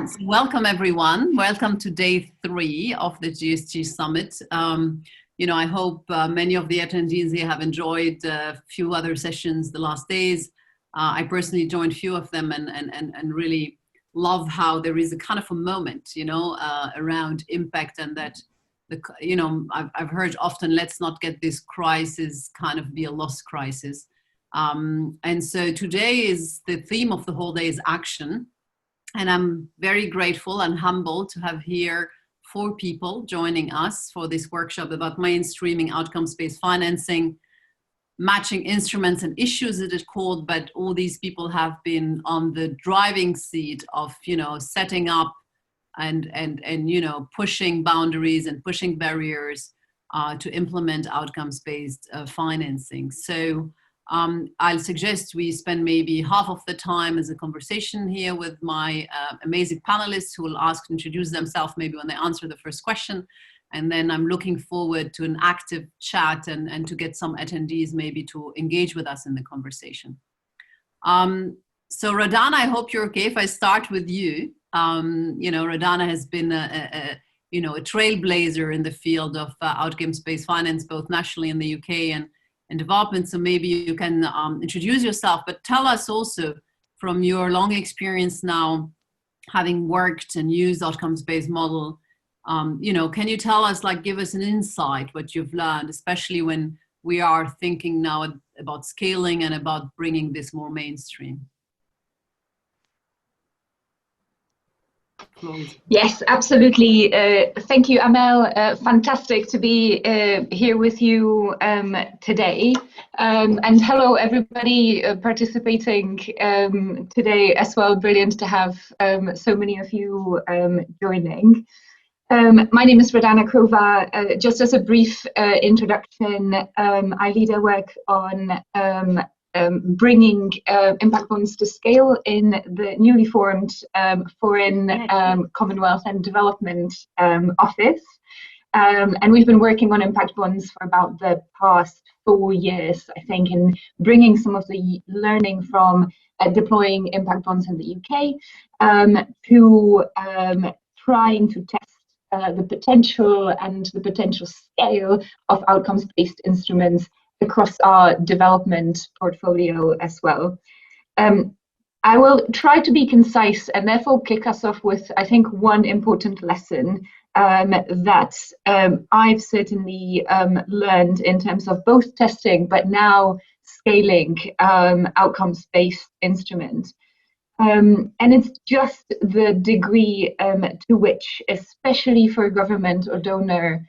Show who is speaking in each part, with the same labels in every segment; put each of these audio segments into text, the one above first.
Speaker 1: So welcome everyone. Welcome to day 3 of the GSG Summit. I hope many of the attendees here have enjoyed a few other sessions the last days. I personally joined a few of them and really love how there is a kind of a moment, around impact, and that I've heard often, let's not get this crisis kind of be a lost crisis. And so today is the theme of the whole day is action. And I'm very grateful and humbled to have here 4 people joining us for this workshop about mainstreaming outcomes-based financing, matching instruments and issues, as it's called, but all these people have been on the driving seat of, setting up and pushing boundaries and pushing barriers to implement outcomes-based financing. So I'll suggest we spend maybe half of the time as a conversation here with my amazing panelists who will introduce themselves maybe when they answer the first question. And then I'm looking forward to an active chat and to get some attendees maybe to engage with us in the conversation. So Radana, I hope you're okay if I start with you. Radana has been a trailblazer in the field of outcomes-based finance, both nationally in the UK and development. So maybe you can introduce yourself, but tell us also from your long experience now, having worked and used outcomes-based model, can you tell us, give us an insight, what you've learned, especially when we are thinking now about scaling and about bringing this more mainstream?
Speaker 2: Yes, absolutely. Thank you, Amel. Fantastic to be here with you today. And hello, everybody participating today as well. Brilliant to have so many of you joining. My name is Radana Crhova. Just as a brief introduction, I lead our work on bringing impact bonds to scale in the newly formed Foreign Commonwealth and Development Office. And we've been working on impact bonds for about the past 4 years, I think, in bringing some of the learning from deploying impact bonds in the UK to trying to test the potential and the potential scale of outcomes-based instruments across our development portfolio as well. I will try to be concise and therefore kick us off with, I think, one important lesson that I've certainly learned in terms of both testing but now scaling outcomes-based instruments. And it's just the degree to which, especially for government or donor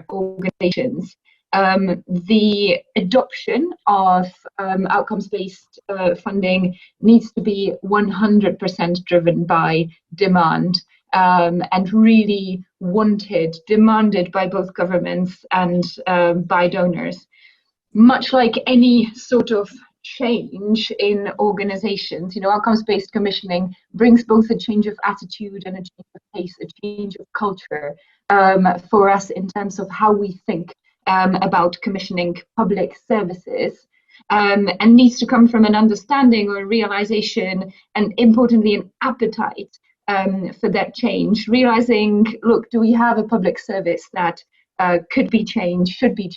Speaker 2: organizations, the adoption of outcomes-based funding needs to be 100% driven by demand and really demanded by both governments and by donors. Much like any sort of change in organizations, outcomes-based commissioning brings both a change of attitude and a change of pace, a change of culture for us in terms of how we think about commissioning public services, and needs to come from an understanding or realization, and importantly an appetite for that change, realizing, look, do we have a public service that could be changed, should be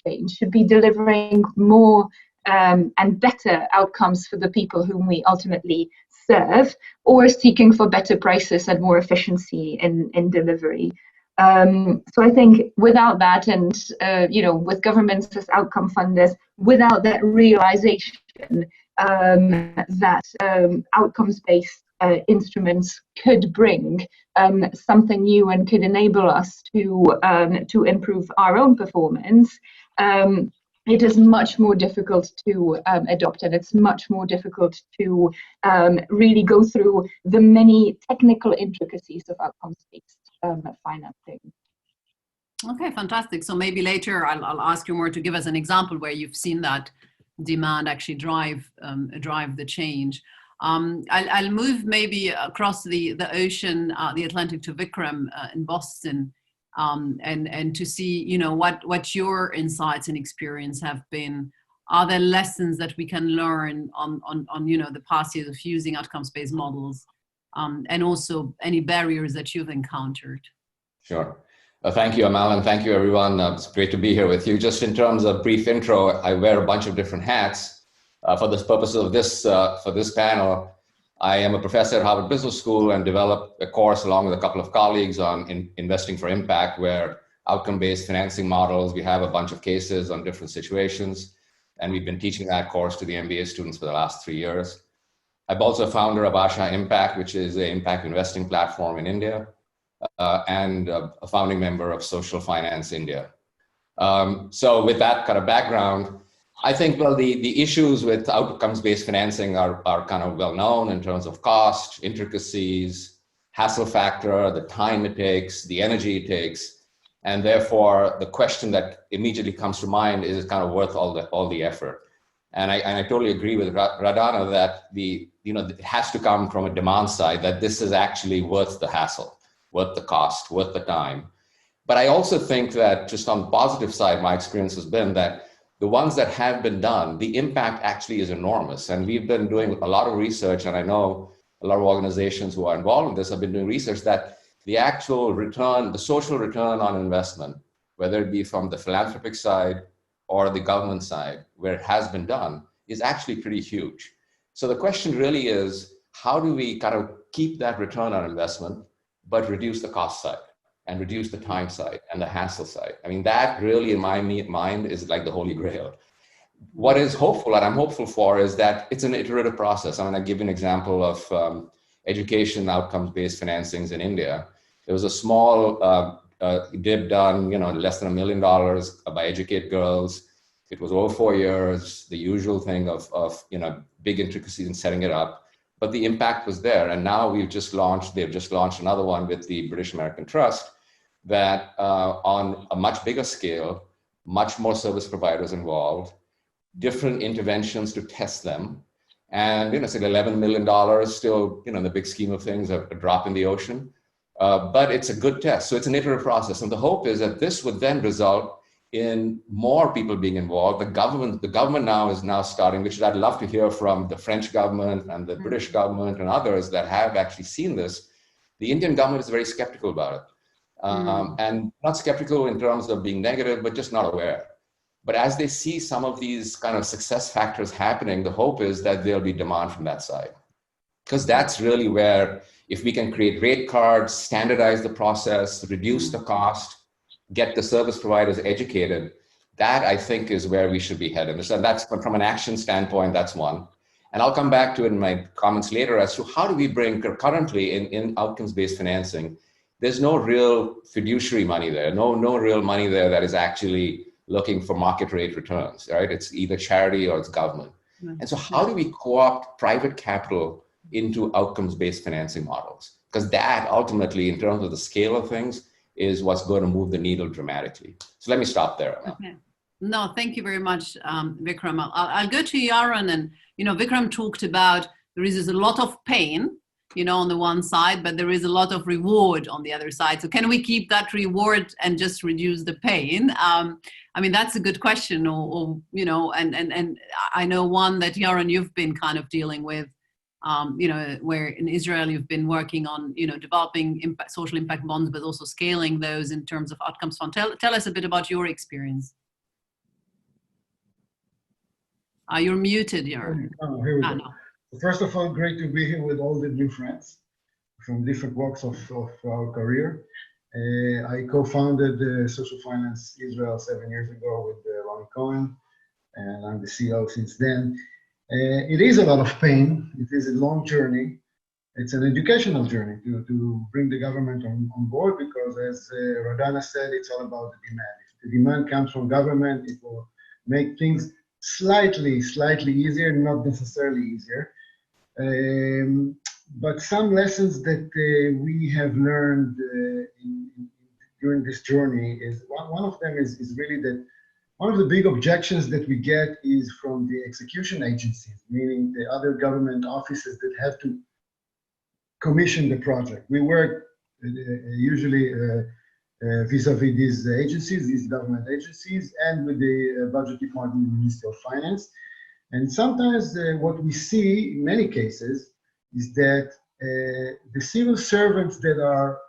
Speaker 2: delivering more and better outcomes for the people whom we ultimately serve, or seeking for better prices and more efficiency in delivery. So I think without that, and with governments as outcome funders, without that realization that outcomes-based instruments could bring something new and could enable us to improve our own performance, it is much more difficult to adopt, and it's much more difficult to really go through the many technical intricacies of outcomes-based financing.
Speaker 1: Okay, fantastic. So maybe later I'll ask you more to give us an example where you've seen that demand actually drive the change. I'll move maybe across the ocean, the Atlantic, to Vikram in Boston, and to see what your insights and experience have been. Are there lessons that we can learn on the past years of using outcomes-based models and also any barriers that you've encountered.
Speaker 3: Sure. Thank you, Amel, and thank you, everyone. It's great to be here with you. Just in terms of brief intro, I wear a bunch of different hats. For the purpose of this, for this panel, I am a professor at Harvard Business School and developed a course along with a couple of colleagues on investing for impact, where outcome-based financing models, we have a bunch of cases on different situations, and we've been teaching that course to the MBA students for the last 3 years. I'm also founder of Asha Impact, which is an impact investing platform in India, and a founding member of Social Finance India. So with that kind of background, I think, well, the issues with outcomes-based financing are kind of well known in terms of cost, intricacies, hassle factor, the time it takes, the energy it takes, and therefore the question that immediately comes to mind is it kind of worth all the effort? And I totally agree with Radana that it has to come from a demand side, that this is actually worth the hassle, worth the cost, worth the time. But I also think that just on the positive side, my experience has been that the ones that have been done, the impact actually is enormous. And we've been doing a lot of research, and I know a lot of organizations who are involved in this have been doing research that the actual return, the social return on investment, whether it be from the philanthropic side or the government side, where it has been done, is actually pretty huge. So the question really is, how do we kind of keep that return on investment, but reduce the cost side and reduce the time side and the hassle side? I mean, that really in my mind is like the holy grail. What is hopeful, and I'm hopeful for, is that it's an iterative process. I'm going to give you an example of education outcomes-based financings in India. There was a small DIB done, less than $1 million by Educate Girls. It was over 4 years, the usual thing of big intricacies in setting it up. But the impact was there. And now they've just launched another one with the British American Trust that on a much bigger scale, much more service providers involved, different interventions to test them. And, it's like $11 million still, in the big scheme of things, a drop in the ocean. But it's a good test. So it's an iterative process. And the hope is that this would then result in more people being involved. The government now is starting, which I'd love to hear from the French government and the British government and others that have actually seen this. The Indian government is very skeptical about it. And not skeptical in terms of being negative, but just not aware. But as they see some of these kind of success factors happening, the hope is that there'll be demand from that side. Because that's really where, if we can create rate cards, standardize the process, reduce the cost, get the service providers educated, that I think is where we should be headed. So that's from an action standpoint, that's one. And I'll come back to it in my comments later as to how do we bring currently in outcomes-based financing, there's no real fiduciary money there, no real money there that is actually looking for market rate returns, right? It's either charity or it's government. And so how do we co-opt private capital into outcomes-based financing models? Because that ultimately, in terms of the scale of things, is what's going to move the needle dramatically. So let me stop there.
Speaker 1: Okay. No, thank you very much, Vikram. I'll go to Yaron, and Vikram talked about there is a lot of pain, on the one side, but there is a lot of reward on the other side. So can we keep that reward and just reduce the pain? I mean, that's a good question, and I know one that Yaron, you've been kind of dealing with, where in Israel you've been working on, developing social impact bonds, but also scaling those in terms of outcomes fund. Tell us a bit about your experience. You're muted, Yaron.
Speaker 4: Oh, here we go. No. First of all, great to be here with all the new friends from different walks of our career. I co-founded Social Finance Israel 7 years ago with Ronnie Cohen, and I'm the CEO since then. It is a lot of pain. It is a long journey. It's an educational journey to bring the government on board, because as Radana said, it's all about the demand. If the demand comes from government, it will make things slightly easier, not necessarily easier. But some lessons that we have learned during this journey is, one of them is really that one of the big objections that we get is from the execution agencies, meaning the other government offices that have to commission the project. We work usually vis-a-vis these agencies, these government agencies, and with the budget department in the Ministry of Finance. And sometimes what we see in many cases is that the civil servants that are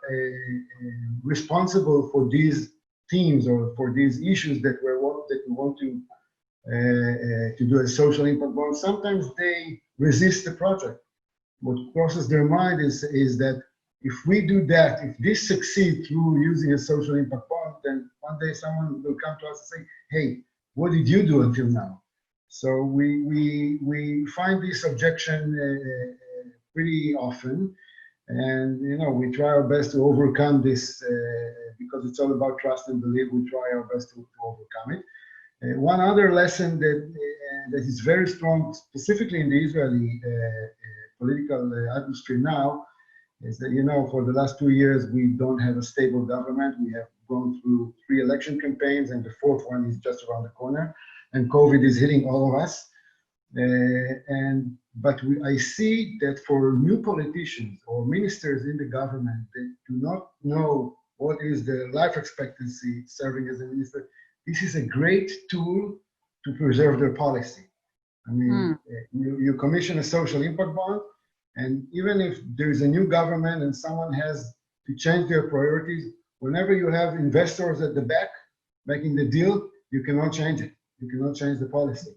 Speaker 4: responsible for these themes or for these issues that we want to do a social impact bond, sometimes they resist the project. What crosses their mind is that if we do that, if this succeeds through using a social impact bond, then one day someone will come to us and say, hey, what did you do until now? So we find this objection pretty often, and we try our best to overcome this because it's all about trust and belief. We try our best to overcome it. One other lesson that is very strong, specifically in the Israeli political atmosphere now, is that for the last 2 years we don't have a stable government. We have gone through 3 election campaigns, and the 4th one is just around the corner, and COVID is hitting all of us. But I see that for new politicians or ministers in the government that do not know what is the life expectancy serving as a minister, this is a great tool to preserve their policy. I mean, you commission a social impact bond, and even if there is a new government and someone has to change their priorities, whenever you have investors at the back making the deal, you cannot change it. You cannot change the policy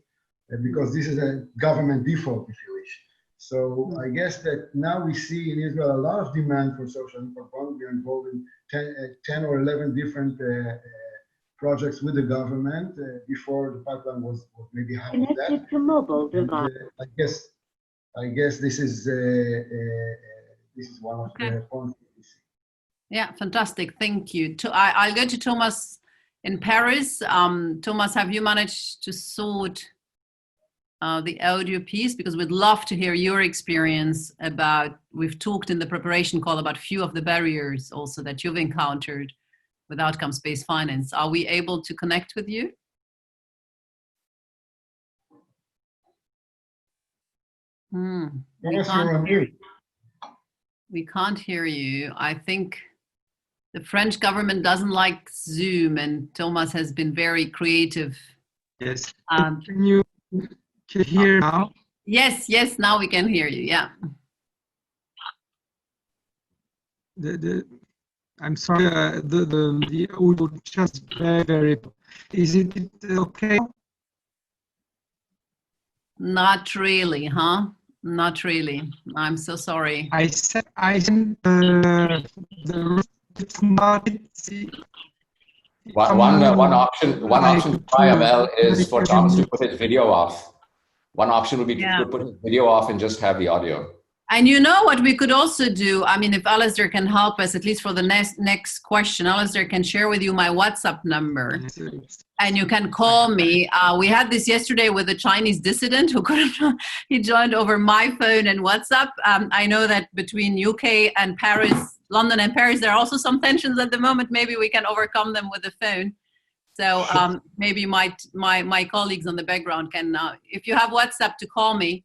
Speaker 4: because this is a government default, if you wish. So I guess that now we see in Israel a lot of demand for social impact bonds. We are involved in 10 or 11 different projects with the government. Before, the pipeline was maybe half of that.
Speaker 5: Connected to mobile device.
Speaker 4: I guess this is one of the points we see.
Speaker 1: Yeah, fantastic. Thank you. I'll go to Thomas in Paris. Thomas, have you managed to sort the audio piece? Because we'd love to hear your experience about, we've talked in the preparation call about a few of the barriers also that you've encountered with outcomes-based finance. Are we able to connect with you? We can't hear you. I think the French government doesn't like Zoom, and Thomas has been very creative.
Speaker 6: Yes. Can you hear now?
Speaker 1: Yes, now we can hear you, yeah.
Speaker 6: I'm sorry, the audio just very. Is it okay?
Speaker 1: Not really, huh? Not really. I'm so sorry.
Speaker 6: I said it's not.
Speaker 3: One option to try, Amel, is for Thomas to put his video off. One option would be to put his video off and just have the audio.
Speaker 1: And you know what we could also do? I mean, if Alistair can help us, at least for the next question, Alistair can share with you my WhatsApp number. And you can call me. We had this yesterday with a Chinese dissident who couldn't, he joined over my phone and WhatsApp. I know that between UK and Paris, London and Paris, there are also some tensions at the moment. Maybe we can overcome them with the phone. So maybe my colleagues on the background can, if you have WhatsApp, to call me,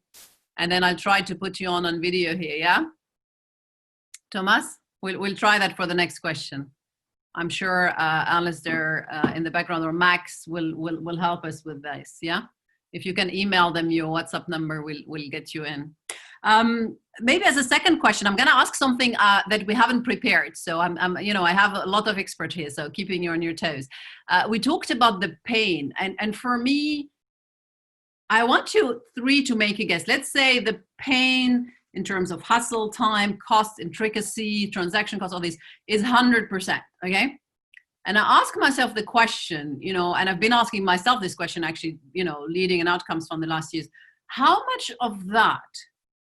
Speaker 1: and then I'll try to put you on video here, yeah? Thomas, we'll try that for the next question. I'm sure Alistair in the background or Max will help us with this, yeah? If you can email them your WhatsApp number, we'll get you in. Maybe as a second question, I'm gonna ask something that we haven't prepared. So I have a lot of expert here, so keeping you on your toes. We talked about the pain, and for me, I want you three to make a guess. Let's say the pain in terms of hustle, time, cost, intricacy, transaction cost, all these is 100%, okay? And I ask myself the question, and I've been asking myself this question actually, leading an outcomes from the last years, how much of that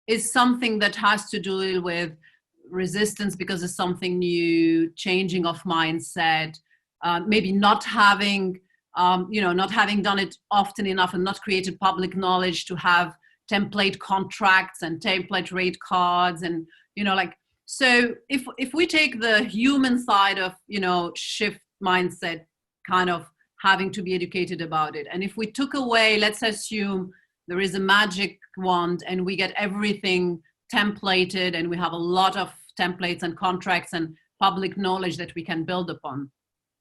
Speaker 1: is something that has to do with resistance because it's something new, changing of mindset, maybe not having done it often enough and not created public knowledge to have template contracts and template rate cards and, so if we take the human side of, shift mindset, kind of having to be educated about it. And if we took away, let's assume there is a magic wand and we get everything templated and we have a lot of templates and contracts and public knowledge that we can build upon.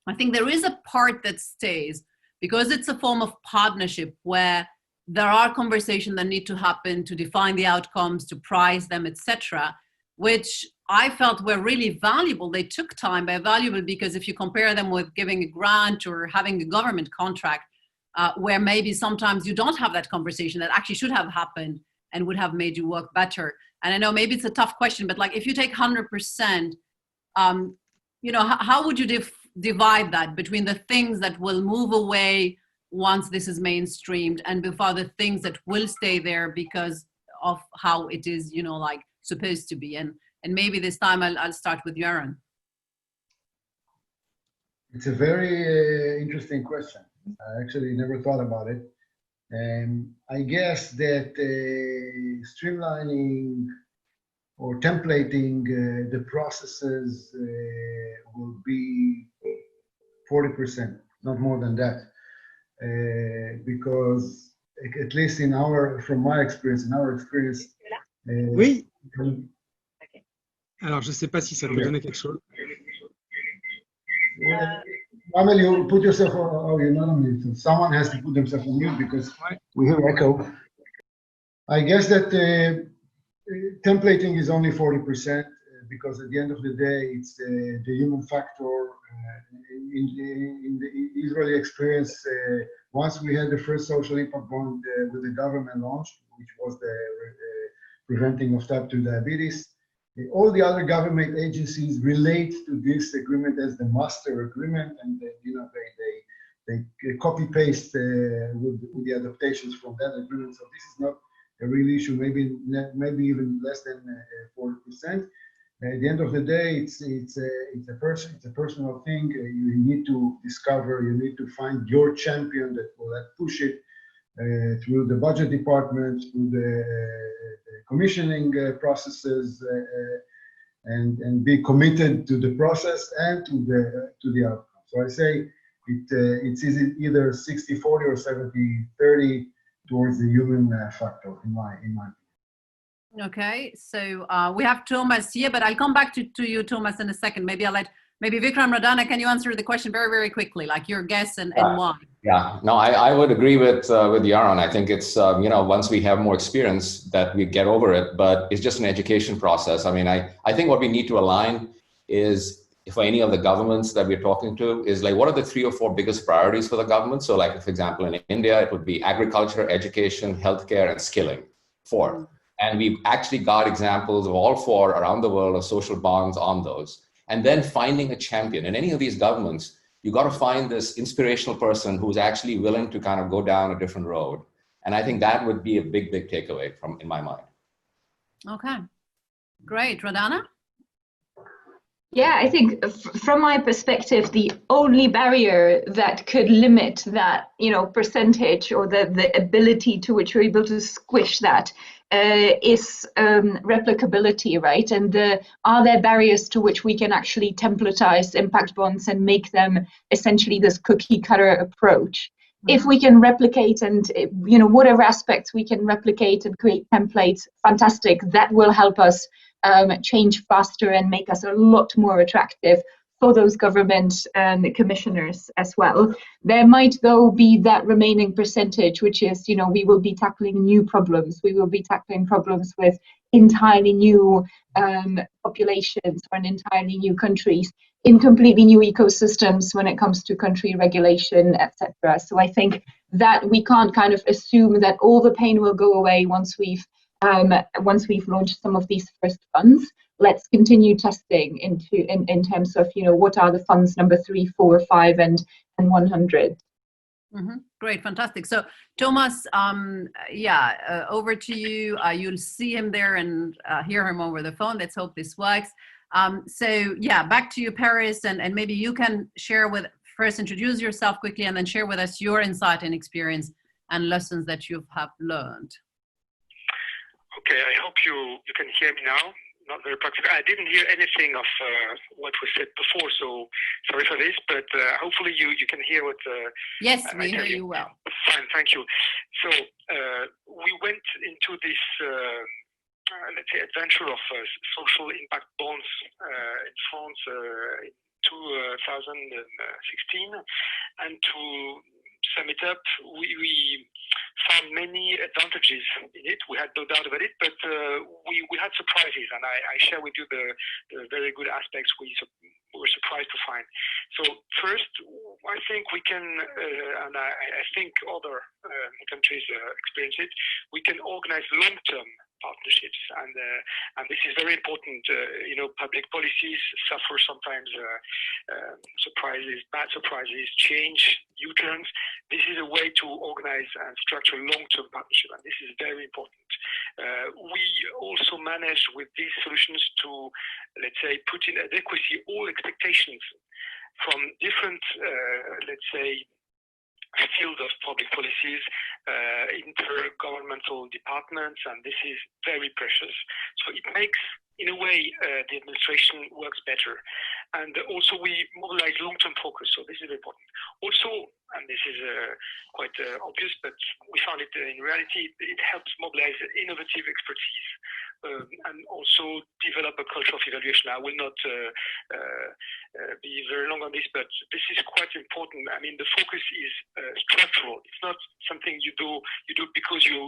Speaker 1: I think there is a part that stays because it's a form of partnership where there are conversations that need to happen to define the outcomes, to price them, etc. which I felt were really valuable. They took time, but valuable because if you compare them with giving a grant or having a government contract, where maybe sometimes you don't have that conversation that actually should have happened and would have made you work better. And I know maybe it's a tough question, but like if you take 100%, you know, how would you divide that between the things that will move away once this is mainstreamed and before the things that will stay there because of how it is, you know, like supposed to be? And maybe this time I'll start with Yaron.
Speaker 4: It's a very interesting question. I actually never thought about it. I guess that streamlining or templating the processes will be 40%, not more than that. Because at least from my experience,
Speaker 6: Oui. Alors, je ne sais pas si ça peut donner quelque chose.
Speaker 4: Amel, you put yourself on, oh, you're not on mute. Someone has to put themselves on mute because we hear echo. I guess that templating is only 40% because at the end of the day, it's the human factor. In the Israeli experience, once we had the first social impact bond with the government launched, which was the preventing of type 2 diabetes, all the other government agencies relate to this agreement as the master agreement, and you know they copy paste with the adaptations from that agreement. So this is not a real issue. Maybe even less than 40%. At the end of the day, it's a personal thing. You need to discover. You need to find your champion that will push it through the budget department, through the commissioning processes, and be committed to the process and to the outcome. So I say it's either 60-40 or 70-30 towards the human factor in my opinion.
Speaker 1: Okay, so we have Thomas here, but I'll come back to you, Thomas, in a second. Maybe Vikram, Radana, can you answer the question very, very quickly, like your guess and why?
Speaker 3: Yeah, no, I would agree with Yaron. I think it's, you know, once we have more experience that we get over it, but it's just an education process. I mean, I think what we need to align is, for any of the governments that we're talking to, is like, what are the 3 or 4 biggest priorities for the government? So like, for example, in India, it would be agriculture, education, healthcare, and skilling, 4. And we've actually got examples of all 4 around the world of social bonds on those. And then finding a champion. In any of these governments, you got to find this inspirational person who's actually willing to kind of go down a different road. And I think that would be a big, big takeaway in my mind. Okay,
Speaker 1: great. Radana?
Speaker 2: Yeah, I think from my perspective, the only barrier that could limit that, you know, percentage or the ability to which we're able to squish that is replicability, right? And are there barriers to which we can actually templatize impact bonds and make them essentially this cookie cutter approach? If we can replicate and, you know, whatever aspects we can replicate and create templates, fantastic. That will help us change faster and make us a lot more attractive for those government commissioners as well. There might, though, be that remaining percentage, which is, you know, we will be tackling new problems. We will be tackling problems with entirely new populations or in entirely new countries, in completely new ecosystems when it comes to country regulation, etc. So I think that we can't kind of assume that all the pain will go away once we've launched some of these first funds. Let's continue testing in terms of, you know, what are the funds number 3, 4, 5, and 100.
Speaker 1: Great, fantastic. So Thomas, over to you. You'll see him there and hear him over the phone. Let's hope this works. So yeah, back to you, Paris, and maybe you can first introduce yourself quickly and then share with us your insight and experience and lessons that you have learned.
Speaker 5: Okay, I hope you can hear me now. Not very practical. I didn't hear anything of what was said before, so sorry for this, but hopefully you can hear what...
Speaker 1: yes, we hear you well.
Speaker 5: Fine, thank you. So we went into this, let's say, adventure of social impact bonds in France in 2016, and to sum it up, we found many advantages in it. We had no doubt about it, but we had surprises, and I share with you the very good aspects we were surprised to find. So first, I think we can, and I think other countries experience it, we can organize long-term partnerships, and this is very important. Public policies suffer sometimes surprises, bad surprises, change, U-turns. This is a way to organize and structure long-term partnership, and this is very important. We also manage with these solutions to, let's say, put in adequacy all expectations from different, let's say, field of public policies, intergovernmental departments, and this is very precious. So it makes, in a way, the administration works better. And also we mobilize long-term focus, so this is important. Also, and this is quite obvious, but we found it in reality, it helps mobilize innovative expertise and also develop a culture of evaluation. I will not be very long on this, but this is quite important. I mean, the focus is structural. It's not something you do because you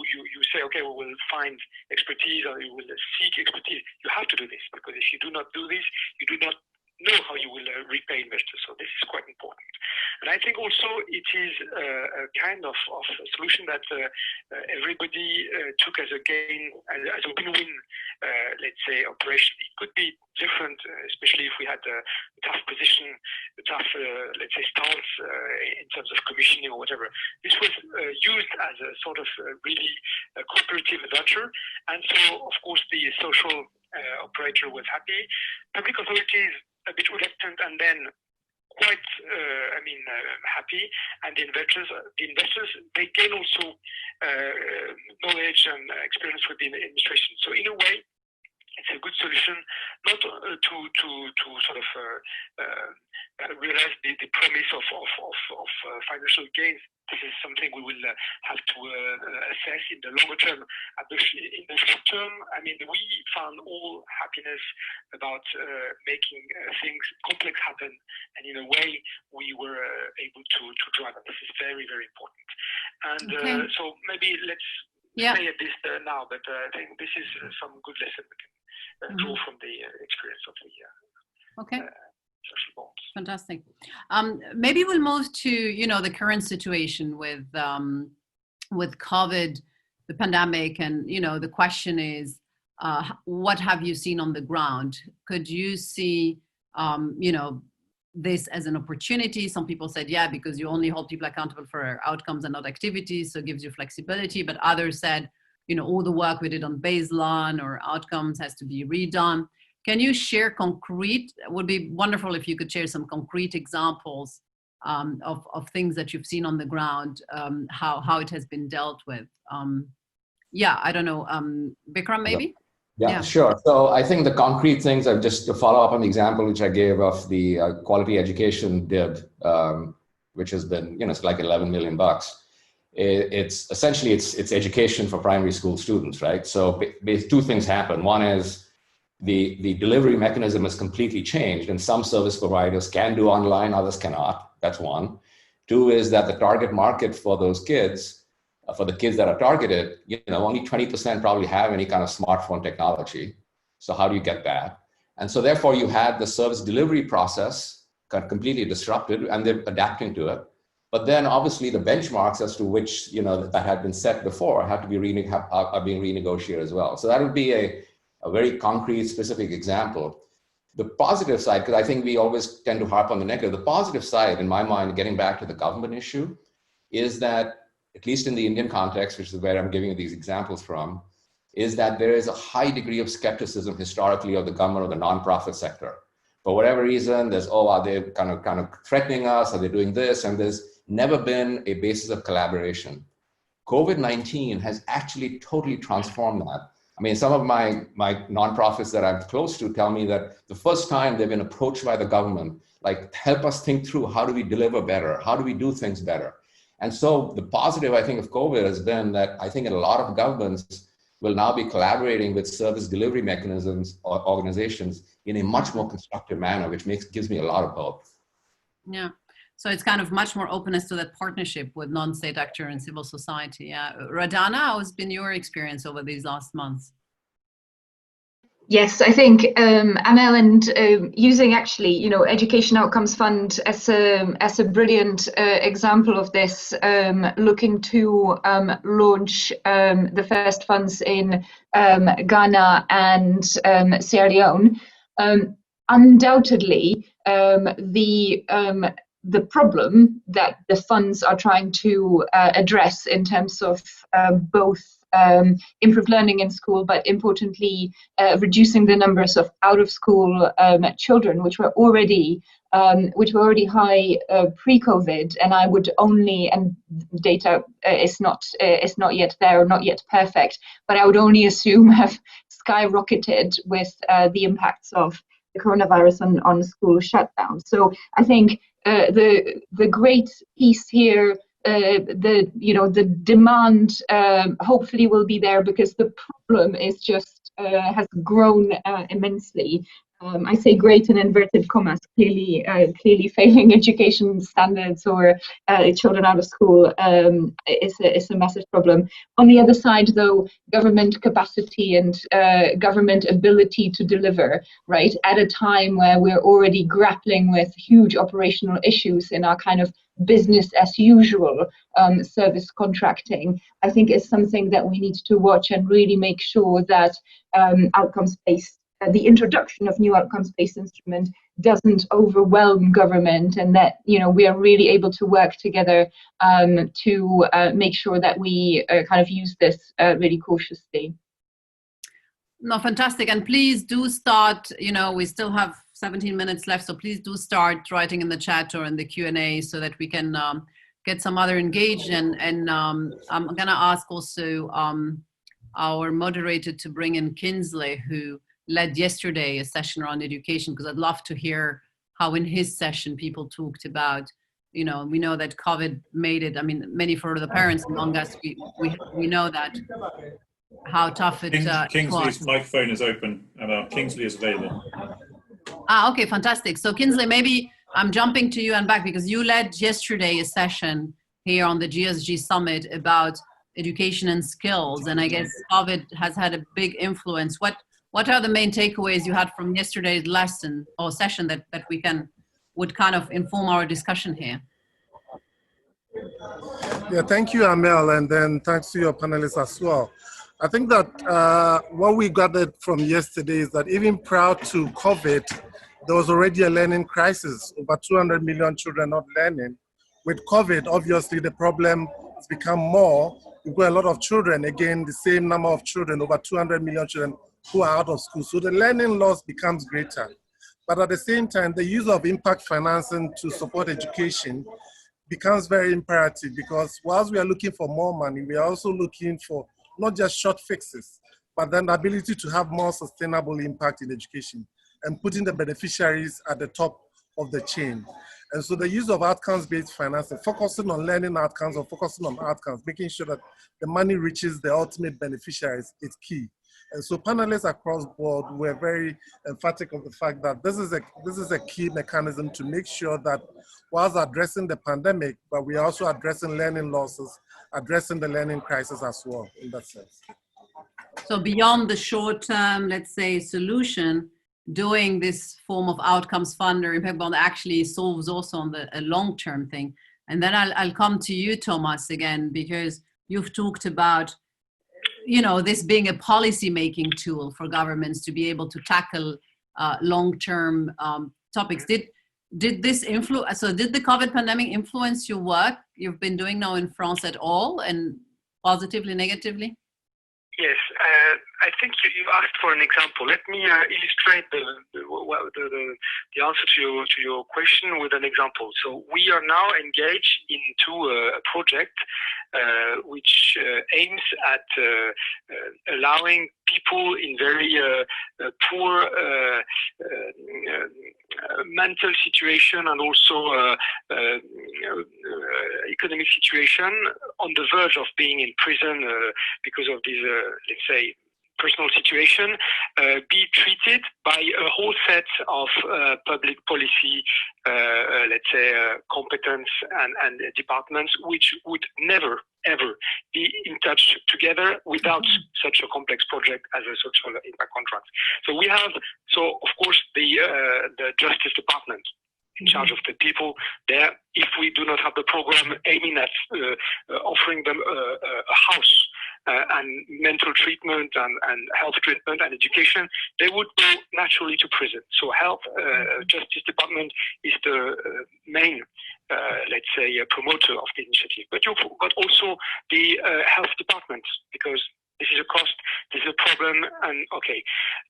Speaker 5: say, okay, we will find expertise or you will seek expertise. You have to do this, because if you do not do this, you do not know how you will repay investors. So this is quite important. And I think also it is a kind of solution that everybody took as a gain, as a win-win, let's say, operation. It could be different, especially if we had a tough position, a tough, let's say, stance in terms of commissioning or whatever. This was used as a sort of really cooperative venture. And so, of course, the social operator was happy. Public authorities a bit reluctant, and then quite, happy. And the investors, they gain also knowledge and experience with the administration. So in a way, it's a good solution, not to sort of realize the promise of financial gains. This is something we will have to assess in the longer term. In the short term, I mean, we found all happiness about making things complex happen, and in a way, we were able to drive it. This is very, very important. And so maybe let's stay at this now, but I think this is some good lesson we can draw from the experience of the social bonds.
Speaker 1: Fantastic. Maybe we'll move to the current situation with COVID, the pandemic, and the question is, what have you seen on the ground? Could you see this as an opportunity? Some people said, yeah, because you only hold people accountable for outcomes and not activities, so it gives you flexibility. But others said, all the work we did on baseline or outcomes has to be redone. Can you share concrete? It would be wonderful if you could share some concrete examples of things that you've seen on the ground, how it has been dealt with. I don't know, Vikram, maybe?
Speaker 3: Yeah, sure. So I think the concrete things are just to follow up on the example which I gave of the quality education bid, which has been, it's like $11 million. It's essentially it's education for primary school students, right? So two things happen. One is the delivery mechanism is completely changed, and some service providers can do online, others cannot. That's one. Two is that the target market for those kids, for the kids that are targeted, only 20% probably have any kind of smartphone technology. So how do you get that? And so therefore you had the service delivery process got completely disrupted, and they're adapting to it. But then obviously the benchmarks as to which, that had been set before have to be are being renegotiated as well. So that would be a very concrete, specific example. The positive side, because I think we always tend to harp on the negative, the positive side, in my mind, getting back to the government issue, is that, at least in the Indian context, which is where I'm giving you these examples from, is that there is a high degree of skepticism historically of the government or the nonprofit sector. For whatever reason, there's, are they kind of threatening us? Are they doing this? And there's never been a basis of collaboration. COVID-19 has actually totally transformed that. I mean, some of my nonprofits that I'm close to tell me that the first time they've been approached by the government, like, help us think through, how do we deliver better? How do we do things better? And so the positive, I think, of COVID has been that I think in a lot of governments will now be collaborating with service delivery mechanisms or organizations in a much more constructive manner, which gives me a lot of hope.
Speaker 1: Yeah. So it's kind of much more openness to that partnership with non-state actor and civil society. Yeah. Radana, how has been your experience over these last months?
Speaker 2: Yes, I think Amel, and using actually, Education Outcomes Fund as a brilliant example of this, looking to launch the first funds in Ghana and Sierra Leone. Undoubtedly, the problem that the funds are trying to address in terms of both improved learning in school, but importantly, reducing the numbers of out-of-school children, which were already high pre-COVID, and I would only, and data is not yet there, or not yet perfect, but I would only assume have skyrocketed with the impacts of the coronavirus on school shutdown. So I think the great piece here, the demand hopefully will be there, because the problem is just has grown immensely. I say great in inverted commas, clearly failing education standards or children out of school is a massive problem. On the other side, though, government capacity and government ability to deliver, right, at a time where we're already grappling with huge operational issues in our kind of business as usual service contracting, I think is something that we need to watch and really make sure that outcomes-based the introduction of new outcomes-based instrument doesn't overwhelm government, and that we are really able to work together to make sure that we kind of use this really cautiously.
Speaker 1: No, fantastic. And please do start, we still have 17 minutes left, so please do start writing in the chat or in the Q&A so that we can get some other engaged. And I'm going to ask also our moderator to bring in Kingsley, who led yesterday a session around education, because I'd love to hear how in his session people talked about, we know that COVID made it, many for the parents among us, we know that, how tough it
Speaker 7: Kingsley's microphone is open. Kingsley is available.
Speaker 1: Okay, fantastic. So Kingsley, maybe I'm jumping to you and back, because you led yesterday a session here on the GSG Summit about education and skills, and I guess COVID has had a big influence. What are the main takeaways you had from yesterday's lesson or session that would kind of inform our discussion here?
Speaker 8: Yeah, thank you, Amel, and then thanks to your panelists as well. I think that what we gathered from yesterday is that even prior to COVID, there was already a learning crisis, over 200 million children not learning. With COVID, obviously the problem has become more. We've got a lot of children, again, the same number of children, over 200 million children who are out of school. So the learning loss becomes greater. But at the same time, the use of impact financing to support education becomes very imperative, because whilst we are looking for more money, we are also looking for not just short fixes, but then the ability to have more sustainable impact in education and putting the beneficiaries at the top of the chain. And so the use of outcomes-based financing, focusing on learning outcomes or focusing on outcomes, making sure that the money reaches the ultimate beneficiaries is key. And so panelists across the board were very emphatic of the fact that this is a key mechanism to make sure that whilst addressing the pandemic, but we are also addressing learning losses, addressing the learning crisis as well in that sense.
Speaker 1: So beyond the short-term, let's say, solution, doing this form of outcomes fund or impact bond actually solves also on a long-term thing. And then I'll come to you, Thomas, again, because you've talked about this being a policy-making tool for governments to be able to tackle long-term topics. Did this influence? So did the COVID pandemic influence your work you've been doing now in France at all, and positively, negatively?
Speaker 5: Yes, I think you asked for an example. Let me illustrate the answer to your question with an example. So we are now engaged into a project which aims at allowing people in very poor mental situation and also economic situation on the verge of being in prison because of these, let's say, personal situation be treated by a whole set of public policy, let's say, competence and departments, which would never, ever be in touch together without such a complex project as a social impact contract. So we have, of course, the Justice Department in charge of the people there. If we do not have the program aiming at offering them a house and mental treatment and health treatment and education, they would go naturally to prison. So health, Justice Department is the main, let's say, promoter of the initiative. But you've got also the health department, because this is a cost, this is a problem, and okay,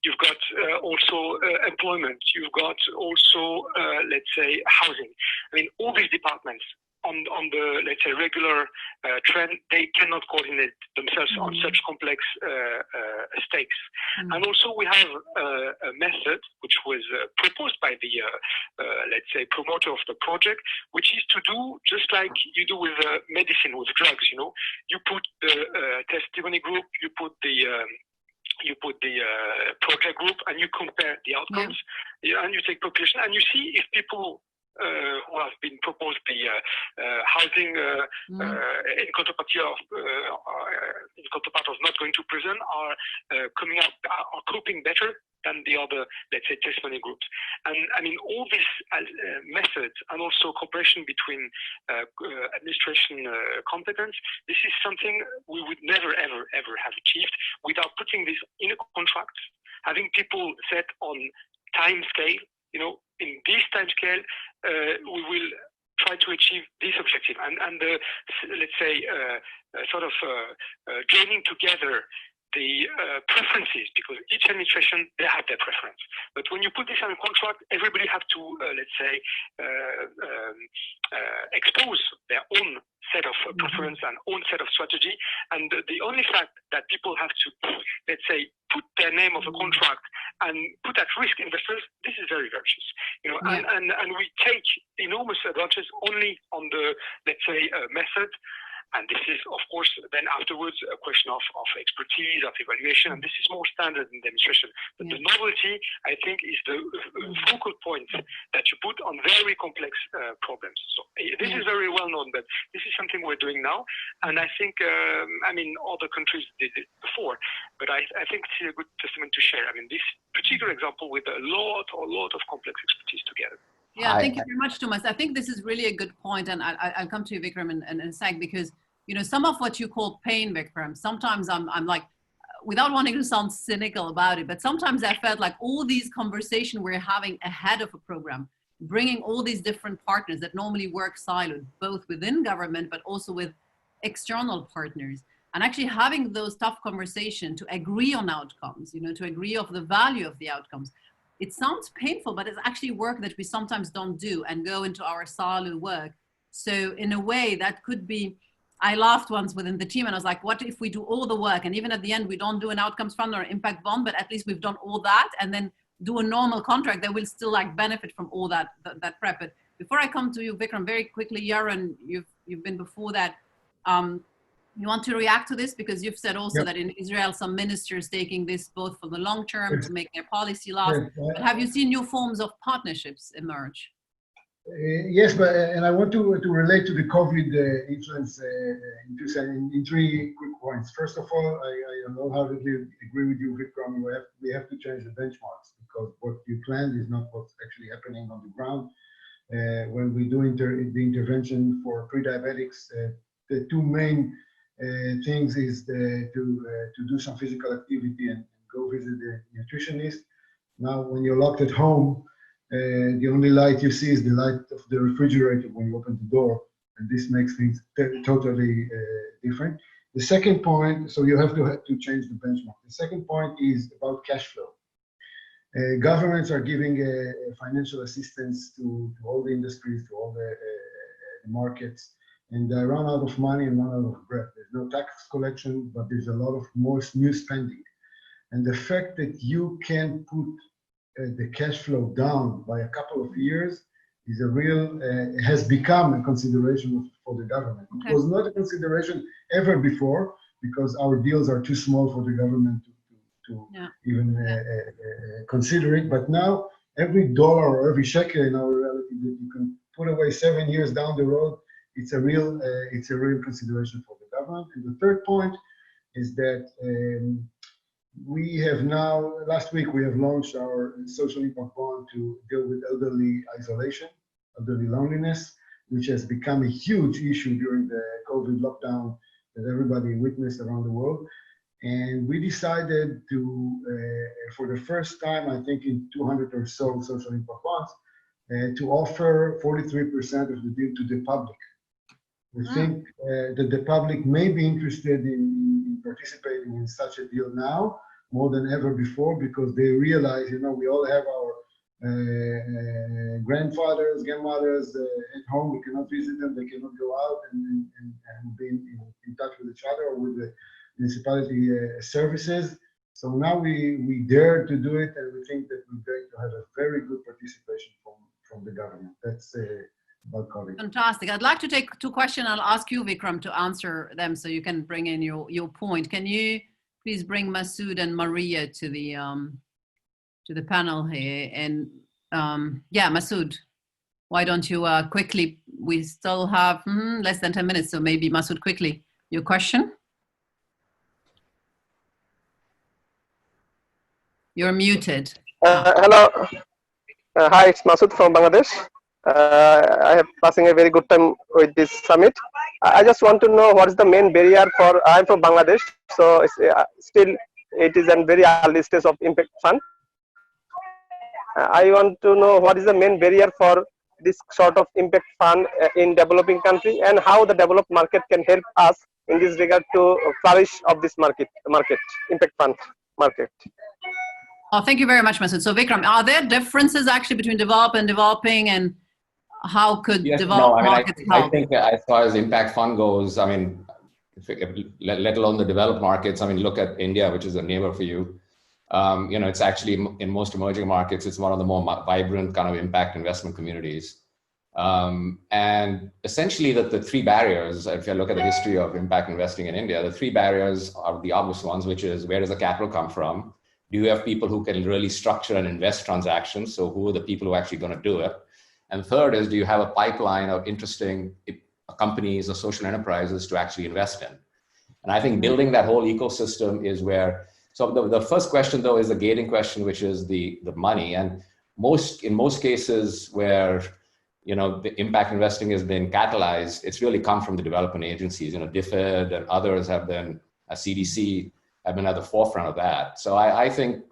Speaker 5: you've got also employment, you've got also, let's say, housing. I mean, all these departments on the, let's say, regular trend, they cannot coordinate themselves on such complex stakes. And also we have a method which was proposed by the, let's say, promoter of the project, which is to do just like you do with medicine, with drugs, you know. You put the testimony group, you put the project group, and you compare the outcomes, and you take population, and you see if people who have been proposed the housing in counterpart of not going to prison are coming out, are coping better than the other, let's say, testimony groups. And I mean, all these methods and also cooperation between administration competence, this is something we would never, ever, ever have achieved without putting this in a contract, having people set on time scale, you know, in this time scale, we will try to achieve this objective. And the, let's say, sort of joining together the preferences, because each administration, they have their preference. But when you put this on a contract, everybody have to, let's say, expose their own set of preference and own set of strategy. And the only fact that people have to, let's say, put their name of a contract and put at risk investors, this is very virtuous. You know, and we take enormous advantage only on the, let's say, method. And this is, of course, then afterwards a question of expertise, of evaluation, and this is more standard in demonstration. But the novelty, I think, is the focal point that you put on very complex problems. So this is very well known, but this is something we're doing now. And I think, I mean, other countries did it before, but I think it's a good testament to share. I mean, this particular example with a lot of complex expertise together.
Speaker 1: Yeah, thank you very much, Thomas. I think this is really a good point, and I'll come to you, Vikram, in a sec, because, you know, some of what you call pain, Vikram, sometimes I'm like, without wanting to sound cynical about it, but sometimes I felt like all these conversations we're having ahead of a program, bringing all these different partners that normally work siloed, both within government, but also with external partners, and actually having those tough conversations to agree on outcomes, you know, to agree of the value of the outcomes. It sounds painful, but it's actually work that we sometimes don't do and go into our silo work. So in a way that could be, I laughed once within the team and I was like, what if we do all the work and even at the end, we don't do an outcomes fund or impact bond, but at least we've done all that and then do a normal contract that will still like benefit from all that prep. But before I come to you, Vikram, very quickly, Yaron, you've been before that. You want to react to this? Because you've said also that in Israel, some ministers taking this both for the long term to make their policy last. But have you seen new forms of partnerships emerge?
Speaker 4: Yes, but and I want to relate to the COVID influence in three quick points. First of all, I wholeheartedly agree with you, Vikram. We have to change the benchmarks because what you planned is not what's actually happening on the ground. When we do the intervention for pre-diabetics, the two main things is to do some physical activity and go visit the nutritionist. Now, when you're locked at home, the only light you see is the light of the refrigerator when you open the door, and this makes things totally different. The second point, so you have to change the benchmark. The second point is about cash flow. Governments are giving financial assistance to all the industries, to all the markets, and they run out of money and run out of breath. There's no tax collection, but there's a lot of more new spending. And the fact that you can put the cash flow down by a couple of years is a real, has become a consideration for the government. It was not a consideration ever before because our deals are too small for the government to even consider it. But now every dollar or every shekel in our reality that you can put away 7 years down the road, it's a real consideration for the government. And the third point is that we have now, last week, we have launched our social impact bond to deal with elderly isolation, elderly loneliness, which has become a huge issue during the COVID lockdown that everybody witnessed around the world. And we decided to, for the first time, I think in 200 or so social impact bonds, to offer 43% of the deal to the public. We think that the public may be interested in participating in such a deal now more than ever before, because they realize, we all have our grandfathers, grandmothers at home. We cannot visit them. They cannot go out and be in touch with each other or with the municipality services. So now we dare to do it, and we think that we're going to have a very good participation from the government. That's about COVID.
Speaker 1: Fantastic. I'd like to take two questions. I'll ask you, Vikram, to answer them so you can bring in your point. Can you please bring Masud and Maria to the panel here? And yeah, Masud, why don't you quickly, we still have less than 10 minutes, so maybe Masud, quickly, your question? You're muted.
Speaker 9: Hello. Hi, it's Masud from Bangladesh. I am passing a very good time with this summit. I just want to know what is the main barrier for, I'm from Bangladesh, so it's, still it is a very early stage of impact fund. I want to know what is the main barrier for this sort of impact fund in developing country, and how the developed market can help us in this regard to flourish of this market, impact fund market.
Speaker 1: Oh, thank you very much, Masud. So Vikram, are there differences actually between developed and developing, and how could developed markets help?
Speaker 3: I think as far as impact fund goes, I mean, let alone the developed markets, I mean, look at India, which is a neighbor for you. It's actually in most emerging markets, it's one of the more vibrant kind of impact investment communities. And essentially the three barriers, if you look at the history of impact investing in India, the three barriers are the obvious ones, which is where does the capital come from? Do you have people who can really structure and invest transactions? So who are the people who are actually going to do it? And third is, do you have a pipeline of interesting companies or social enterprises to actually invest in? And I think building that whole ecosystem is where, so the first question though is the gating question, which is the money. And in most cases where, the impact investing has been catalyzed, it's really come from the development agencies, DFID and others have been, CDC, have been at the forefront of that. So I think,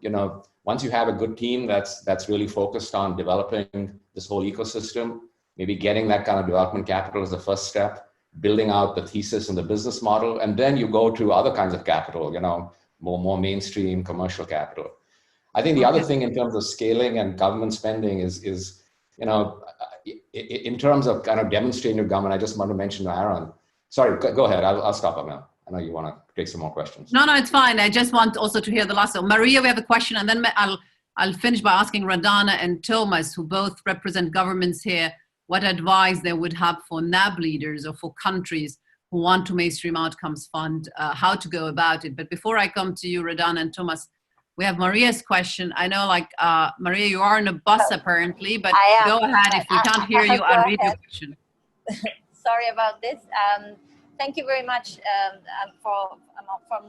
Speaker 3: once you have a good team that's really focused on developing this whole ecosystem, maybe getting that kind of development capital is the first step, building out the thesis and the business model, and then you go to other kinds of capital, more mainstream commercial capital. I think the other thing in terms of scaling and government spending is in terms of kind of demonstrating to government, I just want to mention Yaron. Sorry, go ahead. I'll stop, Amel. I know you want to take some more questions.
Speaker 1: No, it's fine. I just want also to hear the last one. Maria, we have a question, and then I'll finish by asking Radana and Thomas, who both represent governments here, what advice they would have for NAB leaders or for countries who want to mainstream outcomes fund, how to go about it. But before I come to you, Radana and Thomas, we have Maria's question. I know, Maria, you are in a bus apparently, but go ahead. If we can't hear you, I'll read your question.
Speaker 10: Sorry about this. Thank you very much for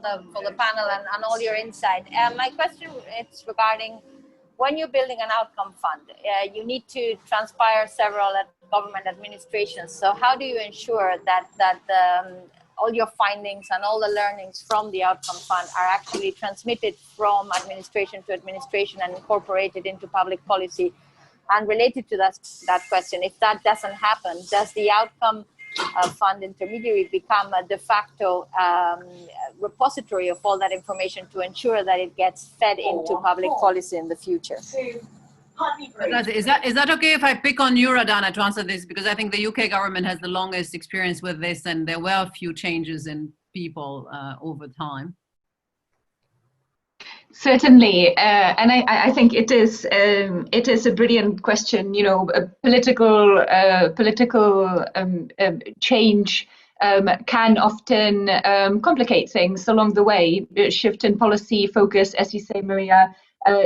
Speaker 10: the panel and all your insight. My question is regarding when you're building an outcome fund, you need to transpire several government administrations. So how do you ensure that all your findings and all the learnings from the outcome fund are actually transmitted from administration to administration and incorporated into public policy? And related to that question, if that doesn't happen, does the outcome fund intermediary become a de facto repository of all that information to ensure that it gets fed into public policy in the future?
Speaker 1: Is that okay if I pick on you, Radana, to answer this? Because I think the UK government has the longest experience with this, and there were a few changes in people over time.
Speaker 2: Certainly, and I think it is a brilliant question. A political change can often complicate things along the way. Shift in policy focus, as you say, Maria,